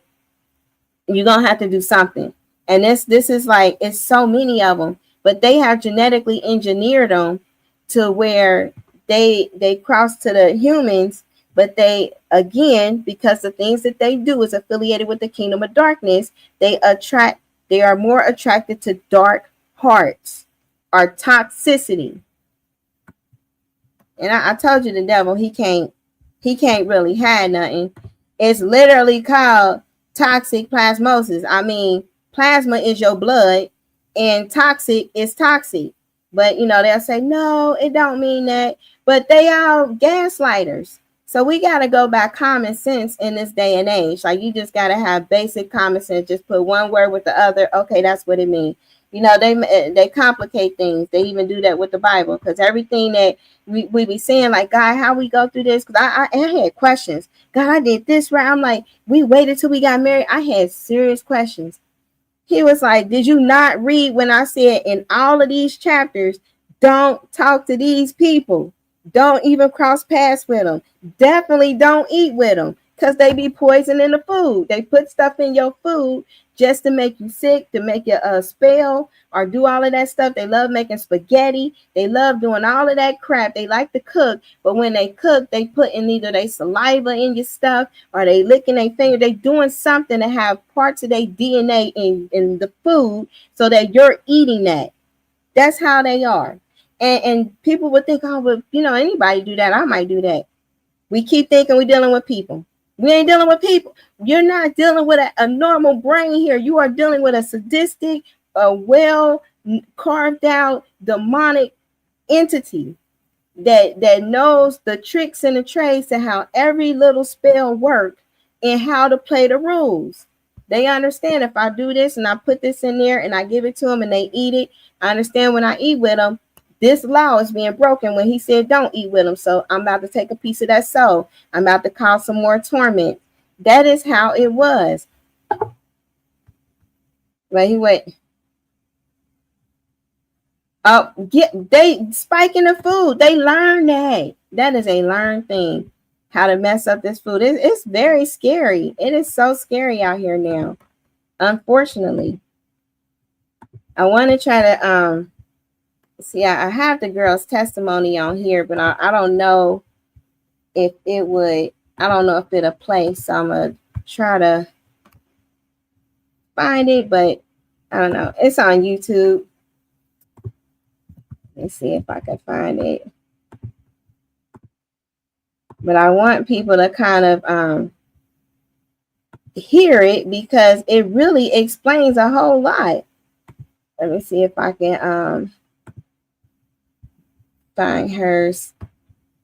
you're gonna have to do something. And this is like, it's so many of them, but they have genetically engineered them to where they cross to the humans. But they, again, because the things that they do is affiliated with the kingdom of darkness, they are more attracted to dark hearts or toxicity. And I told you, the devil, he can't really hide nothing. It's literally called toxic plasmosis. I mean, plasma is your blood, and toxic is toxic. But they'll say, no, it don't mean that. But they are gaslighters. So we got to go by common sense in this day and age. Like, you just got to have basic common sense. Just put one word with the other. Okay, that's what it means. They complicate things. They even do that with the Bible, because everything that we be saying, like, God, how we go through this? Because I had questions. God, I did this right. I'm like, we waited till we got married. I had serious questions. He was like, did you not read when I said in all of these chapters, don't talk to these people. Don't even cross paths with them. Definitely don't eat with them, because they be poisoning the food. They put stuff in your food just to make you sick, to make you spell, or do all of that stuff. They love making spaghetti. They love doing all of that crap. They like to cook, but when they cook, they put in either their saliva in your stuff, or they licking their finger. They doing something to have parts of their DNA in the food, so that you're eating that. That's how they are. And people would think, oh, well, anybody do that. I might do that. We keep thinking we're dealing with people. We ain't dealing with people. You're not dealing with a normal brain here. You are dealing with a sadistic, a well carved out demonic entity that knows the tricks and the trades to how every little spell work and how to play the rules. They understand if I do this and I put this in there and I give it to them and they eat it. I understand when I eat with them, this law is being broken when he said don't eat with them. So I'm about to take a piece of that soul. I'm about to cause some more torment. That is how it was. But he went, they spiking the food. They learn that. That is a learned thing. How to mess up this food. It's very scary. It is so scary out here now. Unfortunately. I want to try to see. I have the girl's testimony on here, but I don't know if it would. I don't know if it'll play. So I'm gonna try to find it, but I don't know. It's on YouTube. Let's see if I can find it. But I want people to kind of hear it because it really explains a whole lot. Let me see if I can find hers.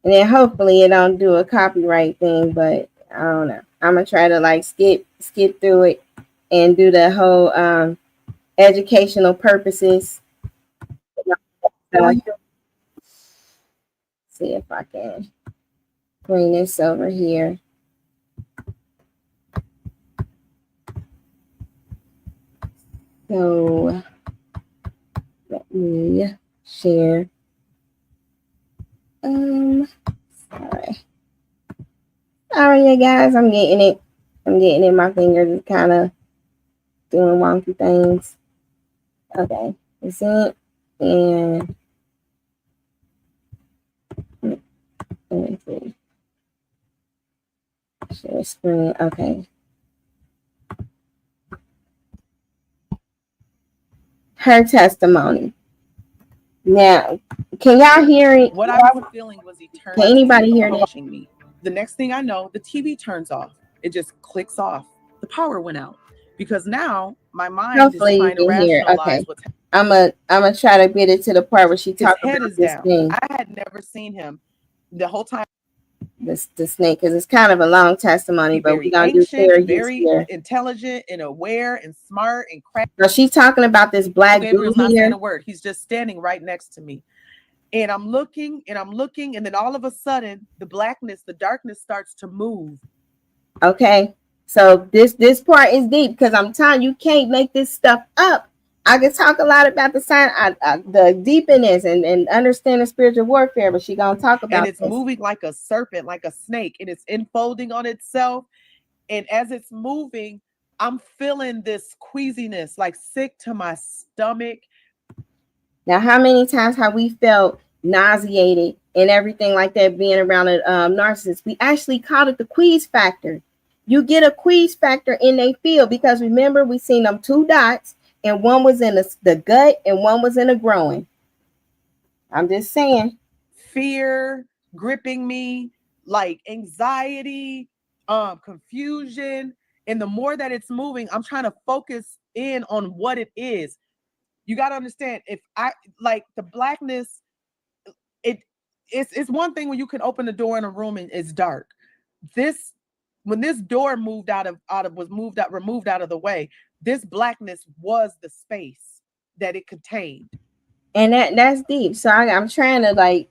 And then hopefully it don't do a copyright thing, but I don't know. I'm gonna try to like skip through it and do the whole educational purposes. See if I can bring this over here. So let me share. Sorry, you guys. I'm getting it. My fingers is kind of doing wonky things. Okay, that's it. And let me see. Share screen. Okay. Her testimony. Now, can y'all hear it? What I was feeling was eternal. Can anybody hear that? Me. The next thing I know, the TV turns off. It just clicks off. The power went out because now my mind Hopefully is trying to rationalize what's happening. I'm gonna try to get it to the part where she talks about this down. Thing. I had never seen him the whole time. The snake, because it's kind of a long testimony, but we're gonna do very intelligent and aware and smart and crafty. So she's talking about this black Gabriel's not saying a word. He's just standing right next to me. And I'm looking, and then all of a sudden, the darkness starts to move. Okay, so this part is deep because I'm telling you, can't make this stuff up. I can talk a lot about the sign, the deepness and understanding spiritual warfare, but she's gonna talk about. And it's moving like a serpent, like a snake, and it's enfolding on itself. And as it's moving, I'm feeling this queasiness, like sick to my stomach. Now, how many times have we felt nauseated and everything like that being around a narcissist? We actually called it the quease factor. You get a quease factor in their field because remember, we seen them 2 dots and one was in the gut and one was in the groin. I'm just saying. Fear gripping me, like anxiety, confusion. And the more that it's moving, I'm trying to focus in on what it is. You got to understand, if I like the blackness, it's one thing when you can open the door in a room and it's dark. When this door removed out of the way, this blackness was the space that it contained. And that's deep. So I'm trying to like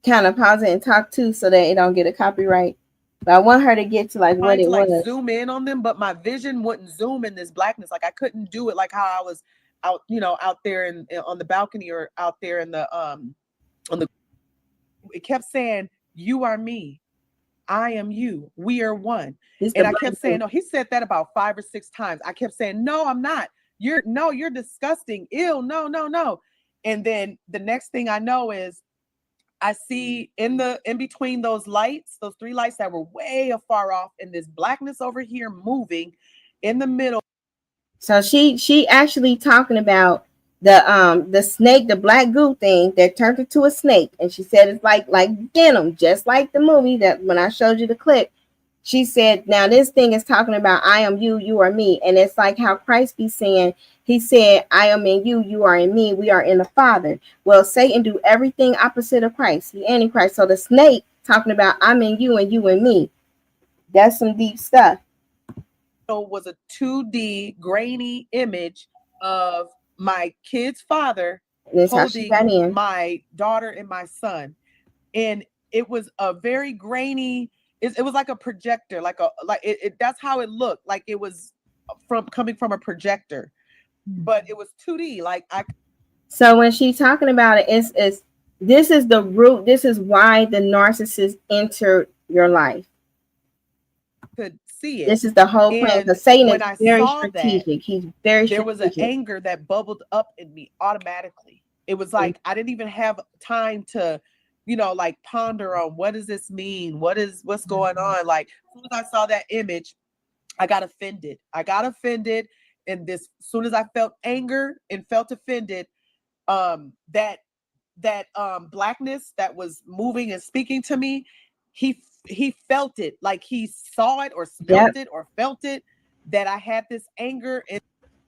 kind of pause it and talk too so that it don't get a copyright. But I want her to get to like what it was. Zoom in on them, but my vision wouldn't zoom in this blackness. Like I couldn't do it like how I was out there on the balcony or out there in the it kept saying, "You are me, I am you, we are one." And I kept saying, no, he said that about 5 or 6 times. I kept saying, no, I'm not. You're disgusting. Ew, no. And then the next thing I know is I see in between those lights, those 3 lights that were way far off, and this blackness over here moving in the middle. So she actually talking about the snake, the black goo thing that turned into a snake, and she said it's like denim, just like the movie that when I showed you the clip. She said, now this thing is talking about I am you, you are me. And it's like how Christ be saying, he said, I am in you, you are in me, we are in the Father. Well, Satan do everything opposite of Christ. He antichrist. So the snake talking about I'm in you and you in me. That's some deep stuff. So was a 2D grainy image of my kid's father holding my daughter and my son. And it was a very grainy, it was like a projector, like that's how it looked, like it was coming from a projector, but it was 2D. So when she's talking about it, it's this is the root. This is why the narcissist entered your life. Could see it. This is the whole plan. Because Satan is very strategic. He's very there was an anger that bubbled up in me automatically. It was like I didn't even have time to, like ponder on what does this mean? What's going on? Like as soon as I saw that image, I got offended. And as soon as I felt anger and felt offended, that blackness that was moving and speaking to me, he felt it, like he saw it or smelled it or felt it, that I had this anger. And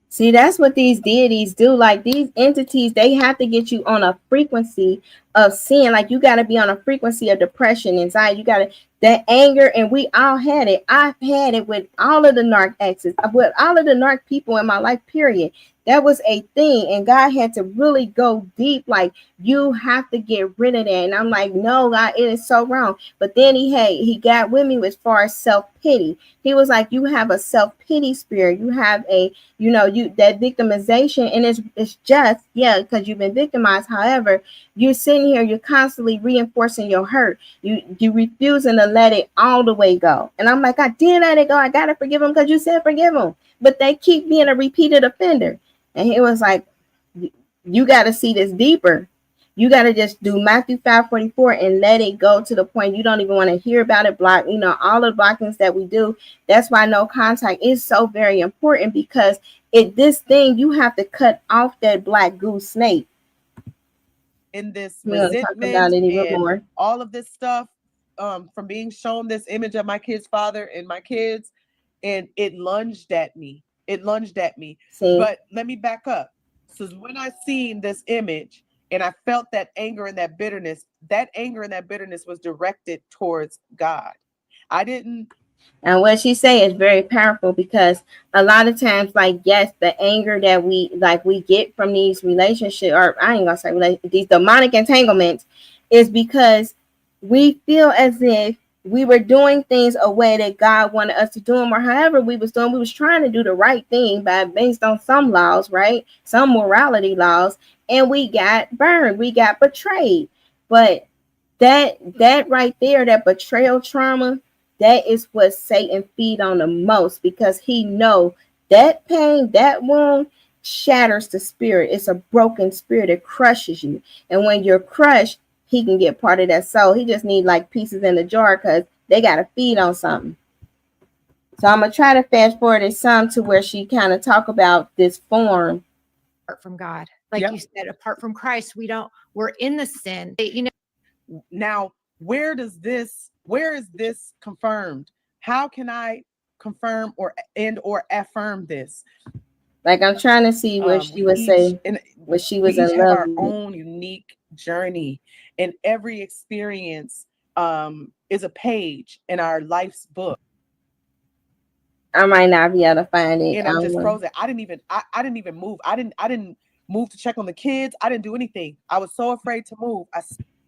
see, that's what these deities do. Like these entities, they have to get you on a frequency of sin. Like you got to be on a frequency of depression, anxiety. You got to that anger, and we all had it. I've had it with all of the narc exes, with all of the narc people in my life. Period. That was a thing, and God had to really go deep. Like you have to get rid of that. And I'm like, no, God, it is so wrong. But then he got with me as far as self-pity. He was like, you have a self-pity spirit. You have a, you that victimization, and it's just, because you've been victimized. However, you're sitting here, you're constantly reinforcing your hurt. You refusing to let it all the way go. And I'm like, I did let it go. I gotta forgive him because you said forgive him. But they keep being a repeated offender. And he was like, you got to see this deeper. You got to just do Matthew 5:44 and let it go to the point you don't even want to hear about it. Block, all the blockings that we do. That's why no contact is so very important, because this thing, you have to cut off that black goose snake. In this resentment and all of this stuff, from being shown this image of my kid's father and my kids, and it lunged at me. See? But let me back up. So when I seen this image and I felt that anger and that bitterness was directed towards God. I didn't. And what she say is very powerful, because a lot of times, like, yes, the anger that we get from these relationships, or I ain't gonna say these demonic entanglements, is because we feel as if we were doing things a way that God wanted us to do them, or however we was trying to do the right thing based on some laws, right? Some morality laws, and we got burned, we got betrayed. But that right there, that betrayal trauma, that is what Satan feed on the most, because he know that pain, that wound shatters the spirit. It's a broken spirit. It crushes you. And when you're crushed, he can get part of that soul. He just need like pieces in the jar, because they got to feed on something. So I'm going to try to fast forward some to where she kind of talk about this form. Apart from God. Like you said, apart from Christ, we're in the sin. Now, where is this confirmed? How can I confirm or affirm this? Like I'm trying to see what she would say when she was in love. Our own unique journey, and every experience is a page in our life's book. I might not be able to find it. And I'm just frozen. I didn't even move. I didn't move to check on the kids. I didn't do anything. I was so afraid to move. I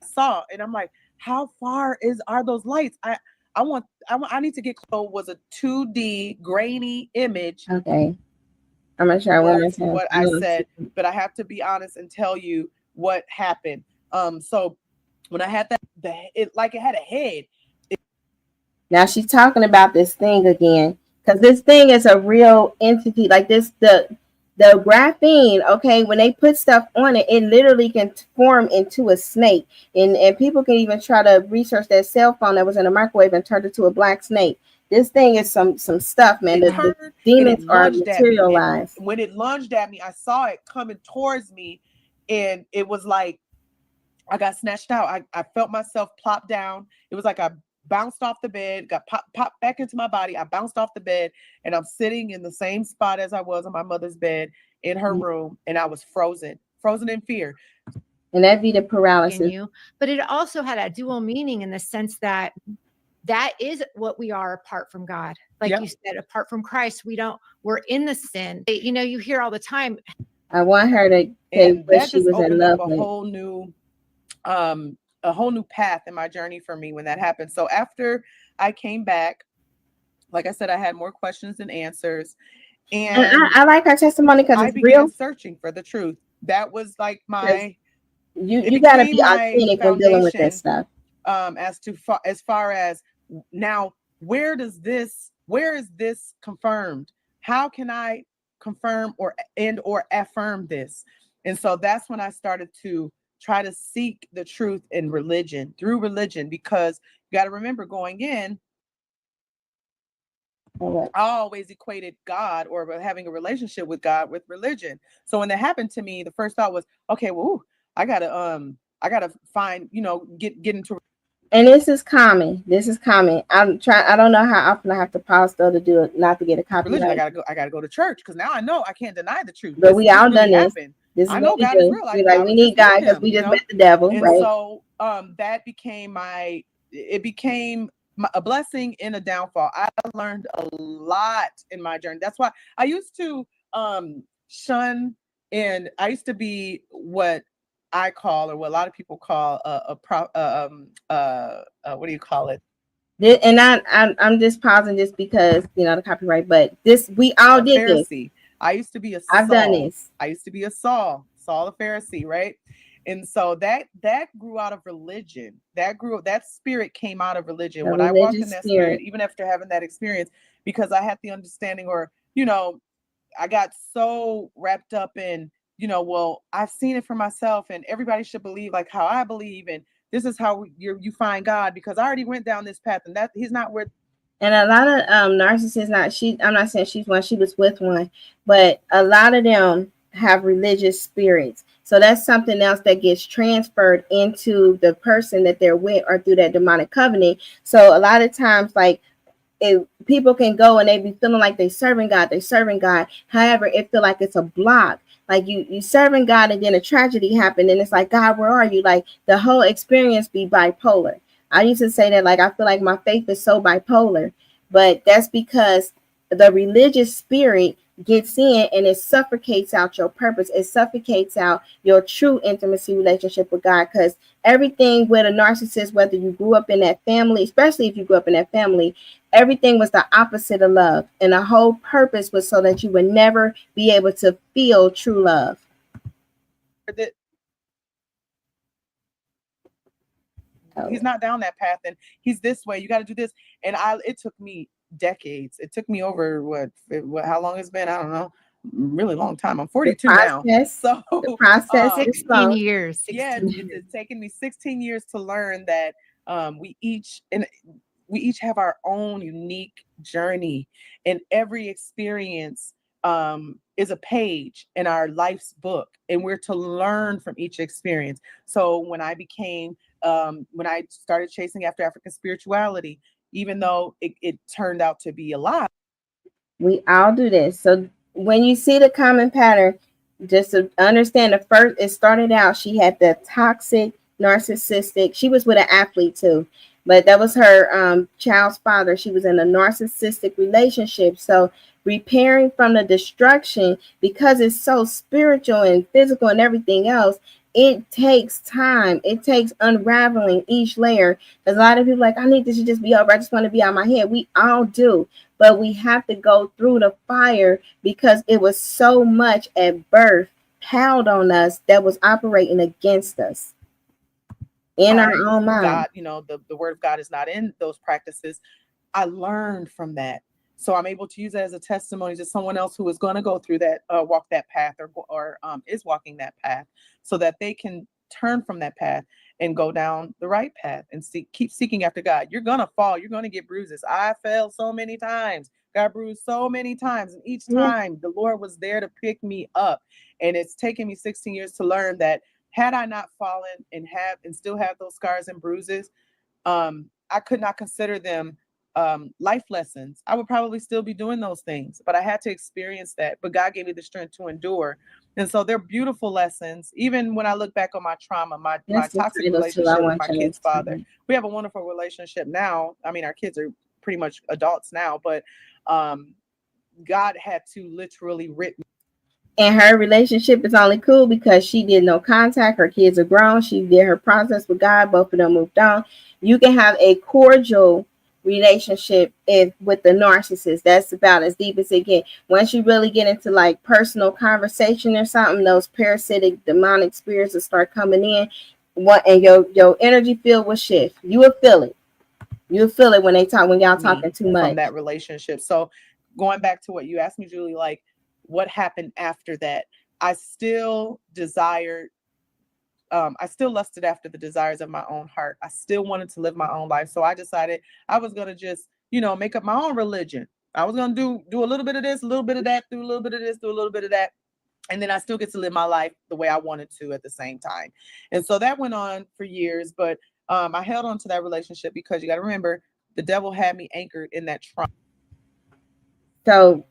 saw, and I'm like, how far are those lights? I need to get close. Was a 2D grainy image. Okay. I'm gonna try one more time. What I said, but I have to be honest and tell you what happened. So when I had it had a head. Now she's talking about this thing again, because this thing is a real entity. Like this, the graphene, okay, when they put stuff on it, it literally can form into a snake. And people can even try to research that cell phone that was in a microwave and turned it to a black snake. This thing is some stuff, man. The demons are materialized. When it lunged at me, I saw it coming towards me, and it was like I got snatched out. I felt myself plop down. It was like I bounced off the bed, got popped back into my body. I bounced off the bed, and I'm sitting in the same spot as I was on my mother's bed in her room, and I was frozen in fear. And that'd be the paralysis. But it also had a dual meaning in the sense that that is what we are apart from God. Like you said, apart from Christ, we're in the sin. You hear all the time. I want her to and that she just was opened up a whole new path in my journey for me when that happened. So after I came back, like I said, I had more questions than answers. And I like her testimony because it's real. Searching for the truth. That was like my you gotta be authentic when dealing with that stuff. As far as now, where is this confirmed? How can I confirm or affirm this? And so that's when I started to try to seek the truth in religion, through religion, because you got to remember, going in, I always equated God or having a relationship with God with religion. So when that happened to me, the first thought was, okay, well, I gotta find, get into. And this is common. I don't know how often I have to pause though to do it, not to get a copyright. Religion, I gotta go to church because now I know I can't deny the truth. But we all done this. This is what we do. We need God because we just met the devil, and right? So that became a blessing in a downfall. I learned a lot in my journey. That's why I used to shun, and I used to be what I call, or what a lot of people call, what do you call it? And I'm just pausing just because the copyright. But we all did Pharisee. This. I used to be a I've Saul. Done this. I used to be a Saul the Pharisee, right? And so that grew out of religion. That spirit came out of religion. When I walked in that spirit, even after having that experience, because I had the understanding, or I got so wrapped up in, well, I've seen it for myself, and everybody should believe like how I believe, and this is how you find God, because I already went down this path, and that he's not where. And a lot of narcissists, I'm not saying she's one, she was with one, but a lot of them have religious spirits. So that's something else that gets transferred into the person that they're with, or through that demonic covenant. So a lot of times, like, people can go and they be feeling like they're serving God. However, it feel like it's a block. Like you serving God, and then a tragedy happened, and it's like, God, where are you? Like the whole experience be bipolar. I used to say that, like, I feel like my faith is so bipolar, but that's because the religious spirit gets in and it suffocates out your purpose. It suffocates out your true intimacy relationship with God, because everything with a narcissist, whether you grew up in that family, especially if you grew up in that family, everything was the opposite of love. And the whole purpose was so that you would never be able to feel true love. He's not down that path, and he's this way. You got to do this. And it took me decades. It took me over how long it's been? I don't know. Really long time. I'm 42 now. So the process 16 years. 16 yeah, it's taken me 16 years to learn that we each have our own unique journey, and every experience is a page in our life's book, and we're to learn from each experience. So when I started chasing after African spirituality, even though it turned out to be a lie. We all do this. So when you see the common pattern, just to understand, it started out, she had the toxic, narcissistic, she was with an athlete too, but that was her child's father. She was in a narcissistic relationship. So repairing from the destruction, because it's so spiritual and physical and everything else, it takes time. It takes unraveling each layer. There's a lot of people like, I need this to just be over. I just want to be out of my head. We all do. But we have to go through the fire, because it was so much at birth piled on us that was operating against us in our own mind. God, the word of God is not in those practices. I learned from that. So I'm able to use that as a testimony to someone else who is going to go through that, walk that path, or is walking that path, so that they can turn from that path and go down the right path and keep seeking after God. You're going to fall. You're going to get bruises. I fell so many times, got bruised so many times. And each time the Lord was there to pick me up. And it's taken me 16 years to learn that had I not fallen and still have those scars and bruises, I could not consider them life lessons. I would probably still be doing those things, but I had to experience that. But God gave me the strength to endure. And so they're beautiful lessons. Even when I look back on my trauma, my toxic relationship with my kid's father, we have a wonderful relationship now. I mean, our kids are pretty much adults now, but God had to literally rip me. And her relationship is only cool because she did no contact. Her kids are grown. She did her process with God. Both of them moved on. You can have a cordial relationship with the narcissist. That's about as deep as it gets. Once you really get into like personal conversation or something, those parasitic demonic spirits will start coming in. And your energy field will shift. You will feel it. You'll feel it when y'all talking too much from that relationship. So going back to what you asked me, Julie, like what happened after that? I still desired. I still lusted after the desires of my own heart. I still wanted to live my own life. So I decided I was going to just, make up my own religion. I was going to do a little bit of this, a little bit of that, do a little bit of this, do a little bit of that. And then I still get to live my life the way I wanted to at the same time. And so that went on for years, but I held on to that relationship because you got to remember the devil had me anchored in that trauma. So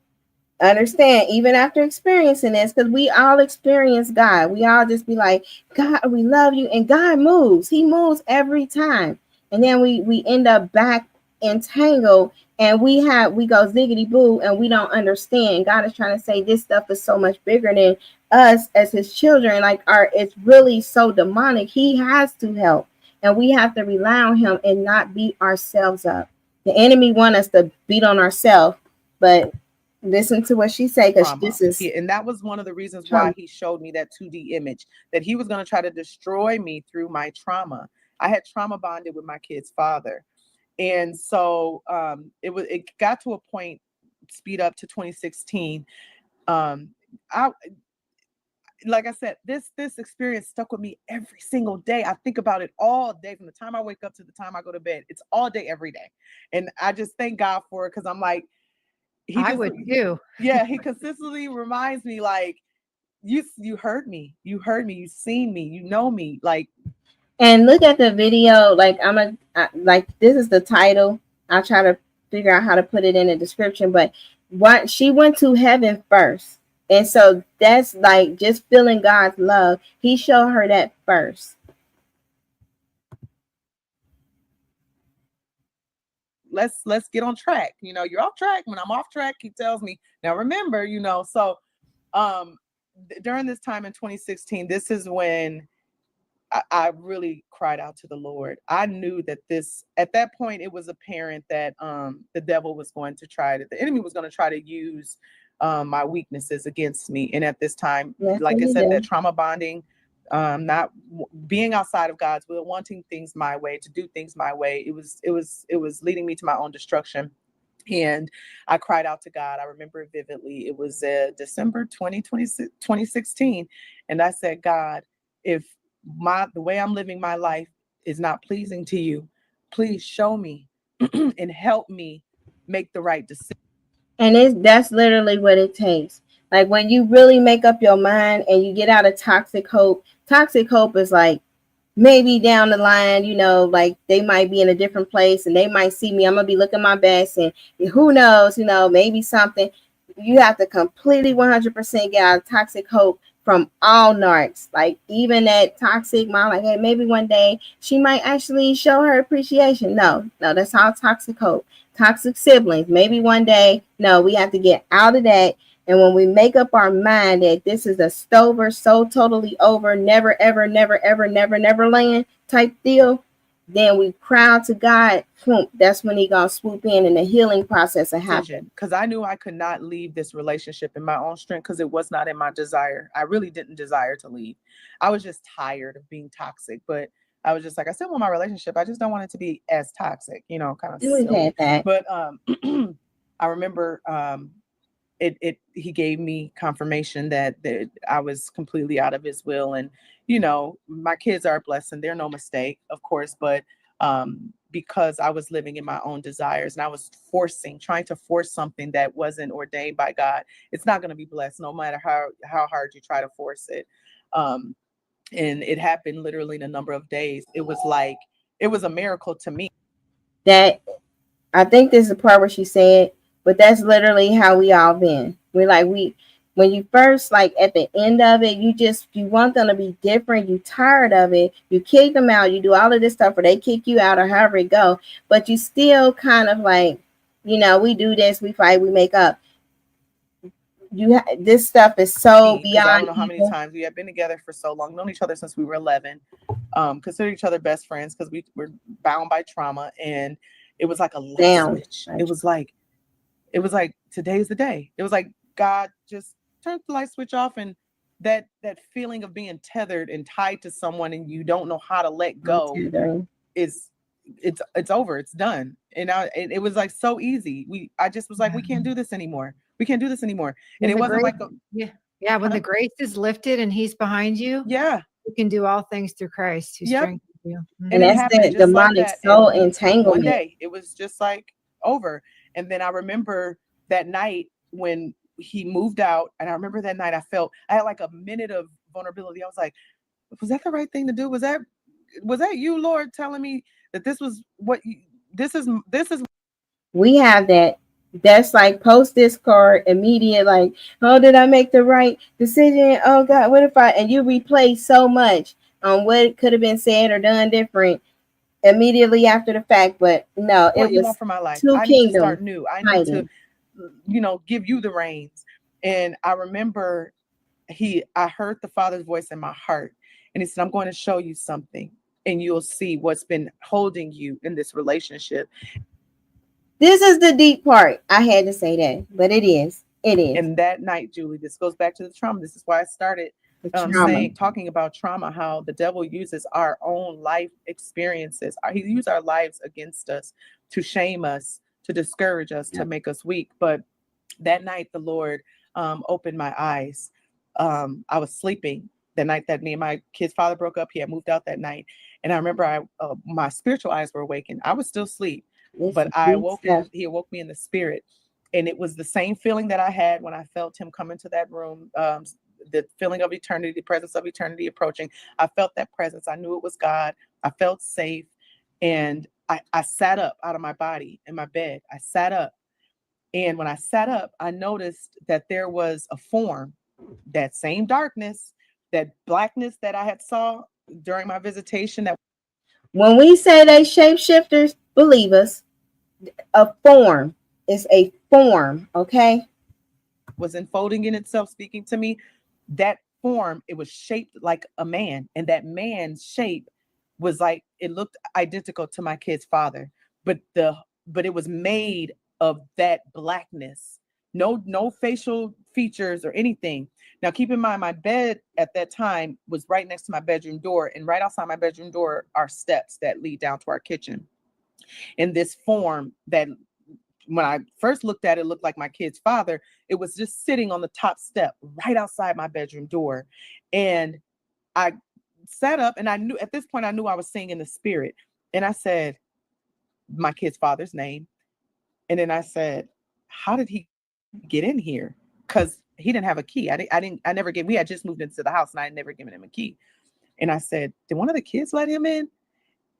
understand, even after experiencing this, because we all experience God, we all just be like, God, we love you, and God moves. He moves every time, and then we end up back entangled, and we go ziggity boo, and we don't understand. God is trying to say this stuff is so much bigger than us as His children. Like it's really so demonic. He has to help, and we have to rely on Him and not beat ourselves up. The enemy want us to beat on ourselves, but listen to what she said, because this is and that was one of the reasons why he showed me that 2D image, that he was going to try to destroy me through my trauma. I had trauma bonded with my kid's father, and so it got to a point, speed up to 2016. Like I said, this experience stuck with me every single day. I think about it all day, from the time I wake up to the time I go to bed. It's all day, every day, and I just thank God for it, because I'm like, I would too. Yeah, he consistently reminds me, like, you heard me, you've seen me, you know me, like. And look at the video. Like like this is the title. I'll try to figure out how to put it in the description. But what she went to heaven first, and so that's like just feeling God's love. He showed her that first. Let's get on track. You're off track. When I'm off track, he tells me, now remember, so during this time in 2016, this is when I really cried out to the Lord. I knew that at that point, it was apparent that the devil was going to the enemy was going to try to use my weaknesses against me. And at this time, like I said, that trauma bonding, not being outside of God's will, wanting things my way, to do things my way, it was leading me to my own destruction. And I cried out to God. I remember it vividly. It was December 2016. And I said, God, if the way I'm living my life is not pleasing to you, please show me and help me make the right decision. And that's literally what it takes. Like when you really make up your mind and you get out of toxic hope is like, maybe down the line, like they might be in a different place and they might see me. I'm going to be looking my best, and who knows, maybe something. You have to completely 100% get out of toxic hope from all narcs. Like even that toxic mom, like, hey, maybe one day she might actually show her appreciation. No, that's all toxic hope. Toxic siblings, maybe one day. No, we have to get out of that. And when we make up our mind that this is a stover, so totally over, never, ever, never, ever, never, never land type deal, then we cry out to God. That's when He gonna swoop in and the healing process will happen. Because I knew I could not leave this relationship in my own strength, because it was not in my desire. I really didn't desire to leave. I was just tired of being toxic. But I was just like, I still want my relationship. I just don't want it to be as toxic, kind of silly. But I remember he gave me confirmation that I was completely out of His will. And, my kids are a blessing. They're no mistake, of course, but because I was living in my own desires and I was trying to force something that wasn't ordained by God, it's not going to be blessed no matter how hard you try to force it. And it happened literally in a number of days. It was a miracle to me. That I think this is the part where she said, but that's literally how we all been. When you first, like, at the end of it, you want them to be different. You tired of it. You kick them out. You do all of this stuff, or they kick you out, or however it go. But you still kind of like, we do this, we fight, we make up. This stuff is so Because I don't beyond know how many evil. times we have been together for so long, known each other since we were 11, consider each other best friends because we were bound by trauma, and it was like a light Damn. switch. It was like today's the day. It was like God just turned the light switch off, and that feeling of being tethered and tied to someone and you don't know how to let go is it's over. It's done. And it was like so easy. I just was like, we can't do this anymore. We can't do this anymore. And it wasn't like when the grace is lifted and he's behind you, you can do all things through Christ who strengthens you. And that's the demonic soul entanglement. One day it was just like over. And then I remember that night when he moved out, and I remember that night I had like a minute of vulnerability. I was like, was that the right thing to do? Was that you, Lord, telling me that this was this is we have that. That's like post discard immediate, like, oh, did I make the right decision? Oh God, what if and you replay so much on what could have been said or done different immediately after the fact. But no, what it you was want for my life. two I need to kingdoms start new. I need to, give you the reins. And I remember I heard the Father's voice in my heart, and he said, I'm going to show you something, and you'll see what's been holding you in this relationship. This is the deep part. I had to say that, but it is. And that night, Julie, this goes back to the trauma. This is why I started talking about trauma, how the devil uses our own life experiences. He uses our lives against us to shame us, to discourage us, to make us weak. But that night, the Lord opened my eyes. I was sleeping the night that me and my kid's father broke up. He had moved out that night. And I remember my spiritual eyes were awakened. I was still asleep, but he awoke me in the spirit. And it was the same feeling that I had when I felt him come into that room, the feeling of eternity, the presence of eternity approaching. I felt that presence. I knew it was God. I felt safe. And I sat up out of my body in my bed. I sat up. And when I sat up, I noticed that there was a form, that same darkness, that blackness that I had saw during my visitation. That when we say they shapeshifters, believe us, a form is a form, okay? Was unfolding in itself, speaking to me. That form, it was shaped like a man, and that man's shape was like, it looked identical to my kid's father, but it was made of that blackness. No facial features or anything. Now, keep in mind, my bed at that time was right next to my bedroom door, and right outside my bedroom door are steps that lead down to our kitchen. And this form that, when I first looked at it, looked like my kid's father. It was just sitting on the top step right outside my bedroom door. And I sat up, and at this point, I knew I was seeing in the spirit. And I said my kid's father's name. And then I said, how did he get in here? Because he didn't have a key. We had just moved into the house, and I had never given him a key. And I said, did one of the kids let him in?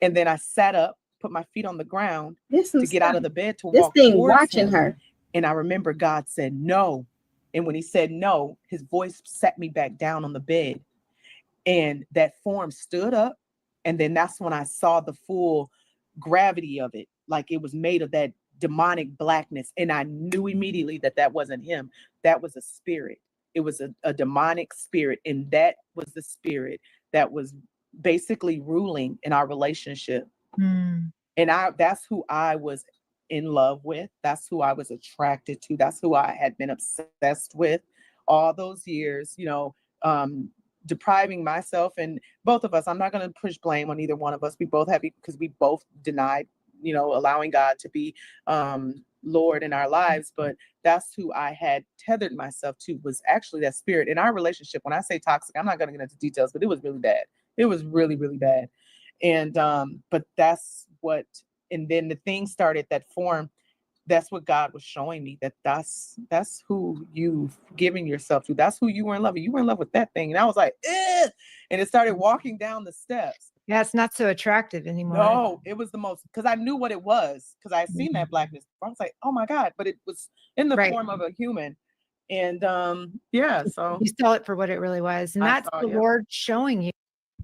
And then I sat up, put my feet on the ground to get out of the bed to walk towards him. And I remember God said no. And when he said no, his voice set me back down on the bed. And that form stood up. And then that's when I saw the full gravity of it. Like it was made of that demonic blackness. And I knew immediately that wasn't him. That was a spirit. It was a demonic spirit. And that was the spirit that was basically ruling in our relationship. And that's who I was in love with. That's who I was attracted to. That's who I had been obsessed with all those years, depriving myself, and both of us. I'm not going to push blame on either one of us. We both have, because we both denied allowing God to be Lord in our lives. But that's who I had tethered myself to, was actually that spirit. In our relationship, when I say toxic, I'm not going to get into details, but it was really bad. It was really, really bad. And but that's what, and then the thing started that form. That's what God was showing me, that's who you've given yourself to. That's who you were in love with. You were in love with that thing. And I was like, eh! And it started walking down the steps. Yeah, it's not so attractive anymore. No, it was the most, because I knew what it was, because I had seen that blackness. I was like, oh my God, but it was in the form of a human. And yeah, so you saw it for what it really was. And that's the Lord showing you.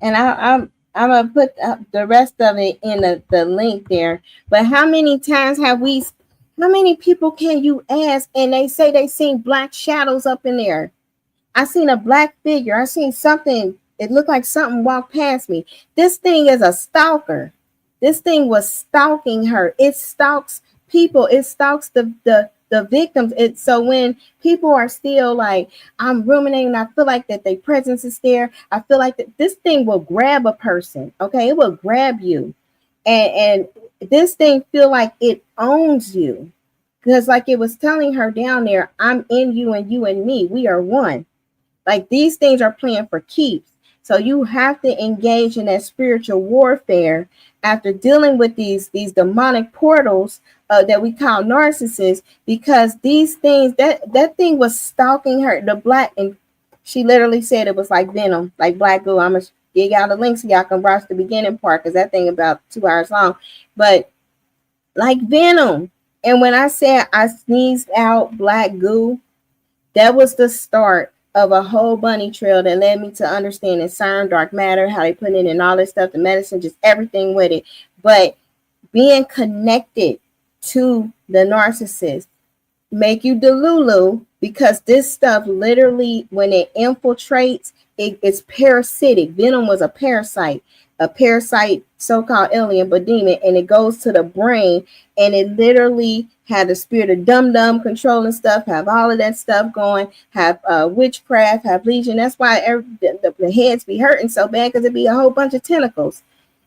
And I'm gonna put the rest of it in the link there. But how many times how many people can you ask and they say they seen black shadows up in there? I seen a black figure. I seen something. It looked like something walked past me. This thing is a stalker. This thing was stalking her. It stalks people. It stalks the victims. So when people are still like, I'm ruminating, I feel like that their presence is there. I feel like that this thing will grab a person. Okay, it will grab you, and this thing feel like it owns you, because like it was telling her down there, I'm in you and you and me. We are one. Like these things are playing for keeps. So you have to engage in that spiritual warfare after dealing with these demonic portals that we call narcissists, because these things, that thing was stalking her. The black, and she literally said it was like venom, like black goo. I'm gonna dig out the link so y'all can watch the beginning part, because that thing about 2 hours long, but like venom. And when I said I sneezed out black goo, that was the start of a whole bunny trail that led me to understanding serum, dark matter, how they put it in all this stuff, the medicine, just everything with it. But being connected to the narcissist make you Delulu, because this stuff literally, when it infiltrates, it's parasitic. Venom was a parasite so-called alien, but demon, and it goes to the brain, and it literally had the spirit of dumb controlling stuff, have all of that stuff going, have witchcraft, have legion. That's why the heads be hurting so bad, because it be a whole bunch of tentacles.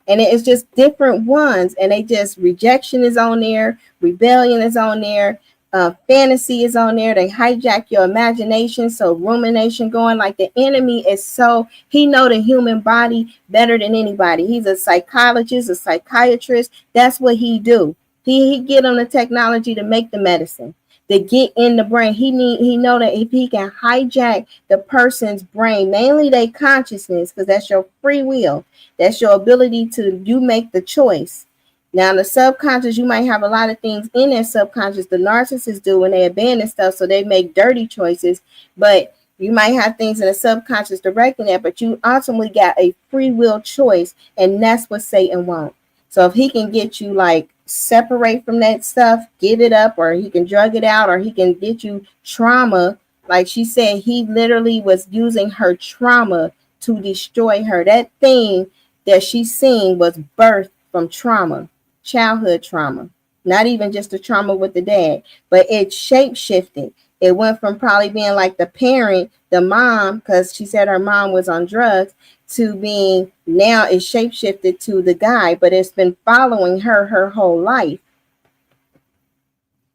And it's just different ones, and they just, rejection is on there, rebellion is on there, fantasy is on there. They hijack your imagination, so rumination going. Like the enemy is he know the human body better than anybody. He's a psychologist, a psychiatrist. That's what he do. He get on the technology to make the medicine, to get in the brain. He know that if he can hijack the person's brain, mainly their consciousness, because that's your free will, that's your ability to, you make the choice. Now, in the subconscious, you might have a lot of things in their subconscious. The narcissists do when they abandon stuff, so they make dirty choices. But you might have things in the subconscious directing that, but you ultimately got a free will choice, and that's what Satan wants. So if he can get you like separate from that stuff, give it up, or he can drug it out, or he can get you trauma. Like she said, he literally was using her trauma to destroy her. That thing that she's seeing was birthed from trauma. Childhood trauma, not even just the trauma with the dad, but it shape shifted. It went from probably being like the parent, the mom, because she said her mom was on drugs, to being, now it shape shifted to the guy, but it's been following her whole life.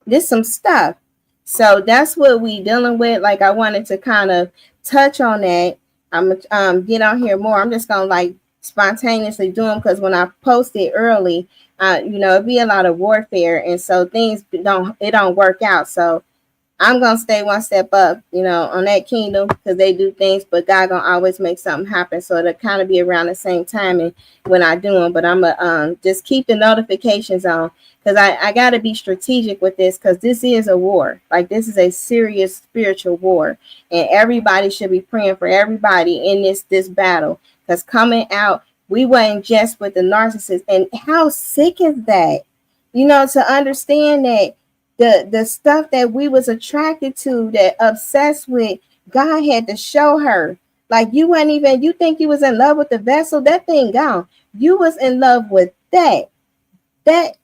There's some stuff. So that's what we dealing with. Like I wanted to kind of touch on that. I'm get on here more. I'm just gonna like spontaneously do them, because when I post it early, it'd be a lot of warfare, and so things don't work out. So I'm gonna stay one step up, on that kingdom, because they do things, but God gonna always make something happen. So it'll kind of be around the same timing when I do them. But I'm gonna just keep the notifications on, because I gotta be strategic with this, because this is a war. Like this is a serious spiritual war, and everybody should be praying for everybody in this battle. Because coming out, we wasn't just with the narcissist. And how sick is that? To understand that the stuff that we was attracted to, that obsessed with, God had to show her. Like you think you was in love with the vessel, that thing gone. You was in love with that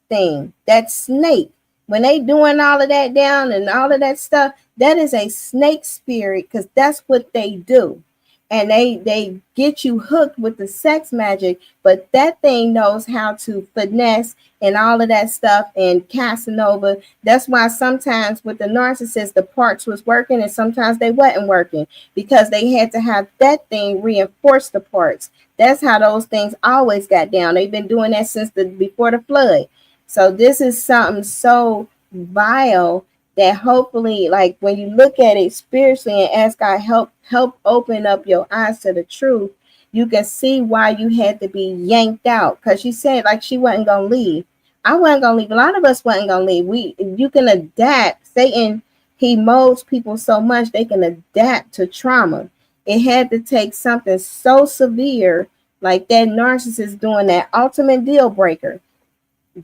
thing, that snake. When they doing all of that down and all of that stuff, that is a snake spirit, because that's what they do. and they get you hooked with the sex magic, but that thing knows how to finesse and all of that stuff and Casanova. That's why sometimes with the narcissist, the parts was working and sometimes they wasn't working, because they had to have that thing reinforce the parts. That's how those things always got down. They've been doing that since before the flood. So this is something so vile that hopefully, like when you look at it spiritually and ask God help open up your eyes to the truth, you can see why you had to be yanked out. Because she said like she wasn't gonna leave. I wasn't gonna leave. A lot of us wasn't gonna leave. You can adapt. Satan, he molds people so much they can adapt to trauma. It had to take something so severe like that narcissist doing that ultimate deal breaker.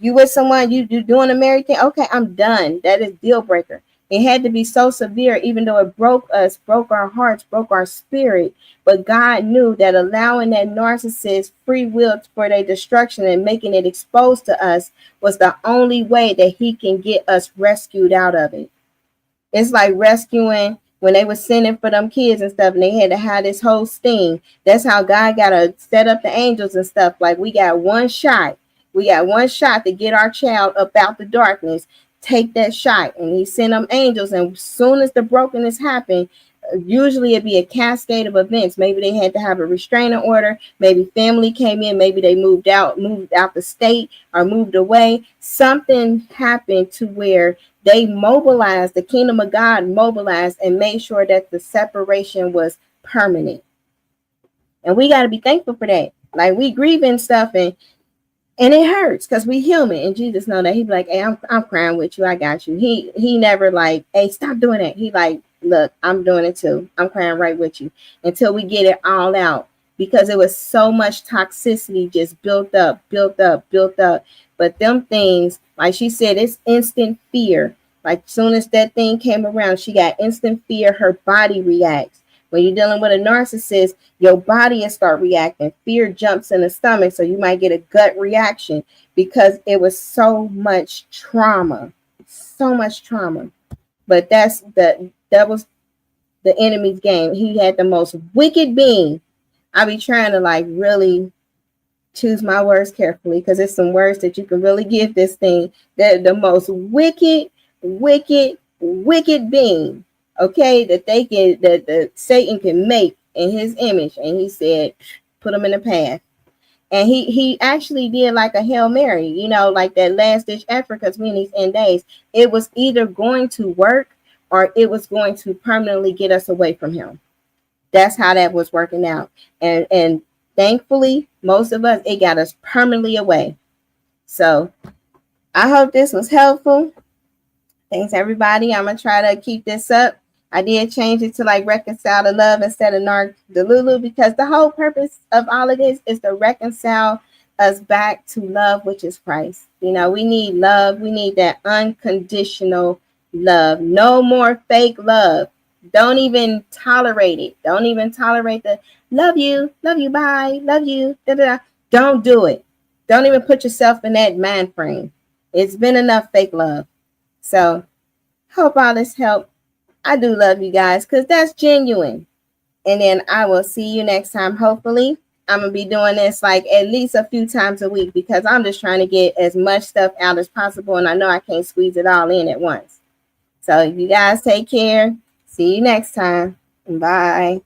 You with someone, you doing a married thing, okay, I'm done. That is deal breaker. It had to be so severe, even though it broke us, broke our hearts, broke our spirit. But God knew that allowing that narcissist free will for their destruction and making it exposed to us was the only way that he can get us rescued out of it. It's like rescuing when they were sending for them kids and stuff, and they had to have this whole sting. That's how God got to set up the angels and stuff. Like we got one shot. We got one shot to get our child up out the darkness. Take that shot. And he sent them angels. And as soon as the brokenness happened, usually it'd be a cascade of events. Maybe they had to have a restraining order. Maybe family came in. Maybe they moved out the state or moved away. Something happened to where they mobilized, the kingdom of God mobilized and made sure that the separation was permanent. And we got to be thankful for that. Like we grieving stuff and it hurts because we human, and Jesus know that. He be like, hey, I'm crying with you. I got you. He never like, hey, stop doing that. He like, look, I'm doing it too. I'm crying right with you until we get it all out, because it was so much toxicity just built up. But them things, like she said, it's instant fear. Like soon as that thing came around, she got instant fear. Her body reacts. When you're dealing with a narcissist, your body will start reacting. Fear jumps in the stomach, so you might get a gut reaction because it was so much trauma. But that was the enemy's game. He had the most wicked being. I be trying to like really choose my words carefully, because it's some words that you can really give this thing. The most wicked being. Okay, that Satan can make in his image. And he said, put him in the path. And he actually did like a Hail Mary, like that last ditch effort, because we in these end days, it was either going to work or it was going to permanently get us away from him. That's how that was working out. And thankfully, most of us, it got us permanently away. So I hope this was helpful. Thanks, everybody. I'm going to try to keep this up. I did change it to like reconcile to love instead of Narc Delulu, because the whole purpose of all of this is to reconcile us back to love, which is Christ. We need love. We need that unconditional love. No more fake love. Don't even tolerate it. Don't even tolerate the love you, bye, love you, da-da-da. Don't do it. Don't even put yourself in that mind frame. It's been enough fake love. So hope all this helped. I do love you guys, because that's genuine. And then I will see you next time. Hopefully, I'm going to be doing this like at least a few times a week, because I'm just trying to get as much stuff out as possible. And I know I can't squeeze it all in at once. So you guys take care. See you next time. Bye.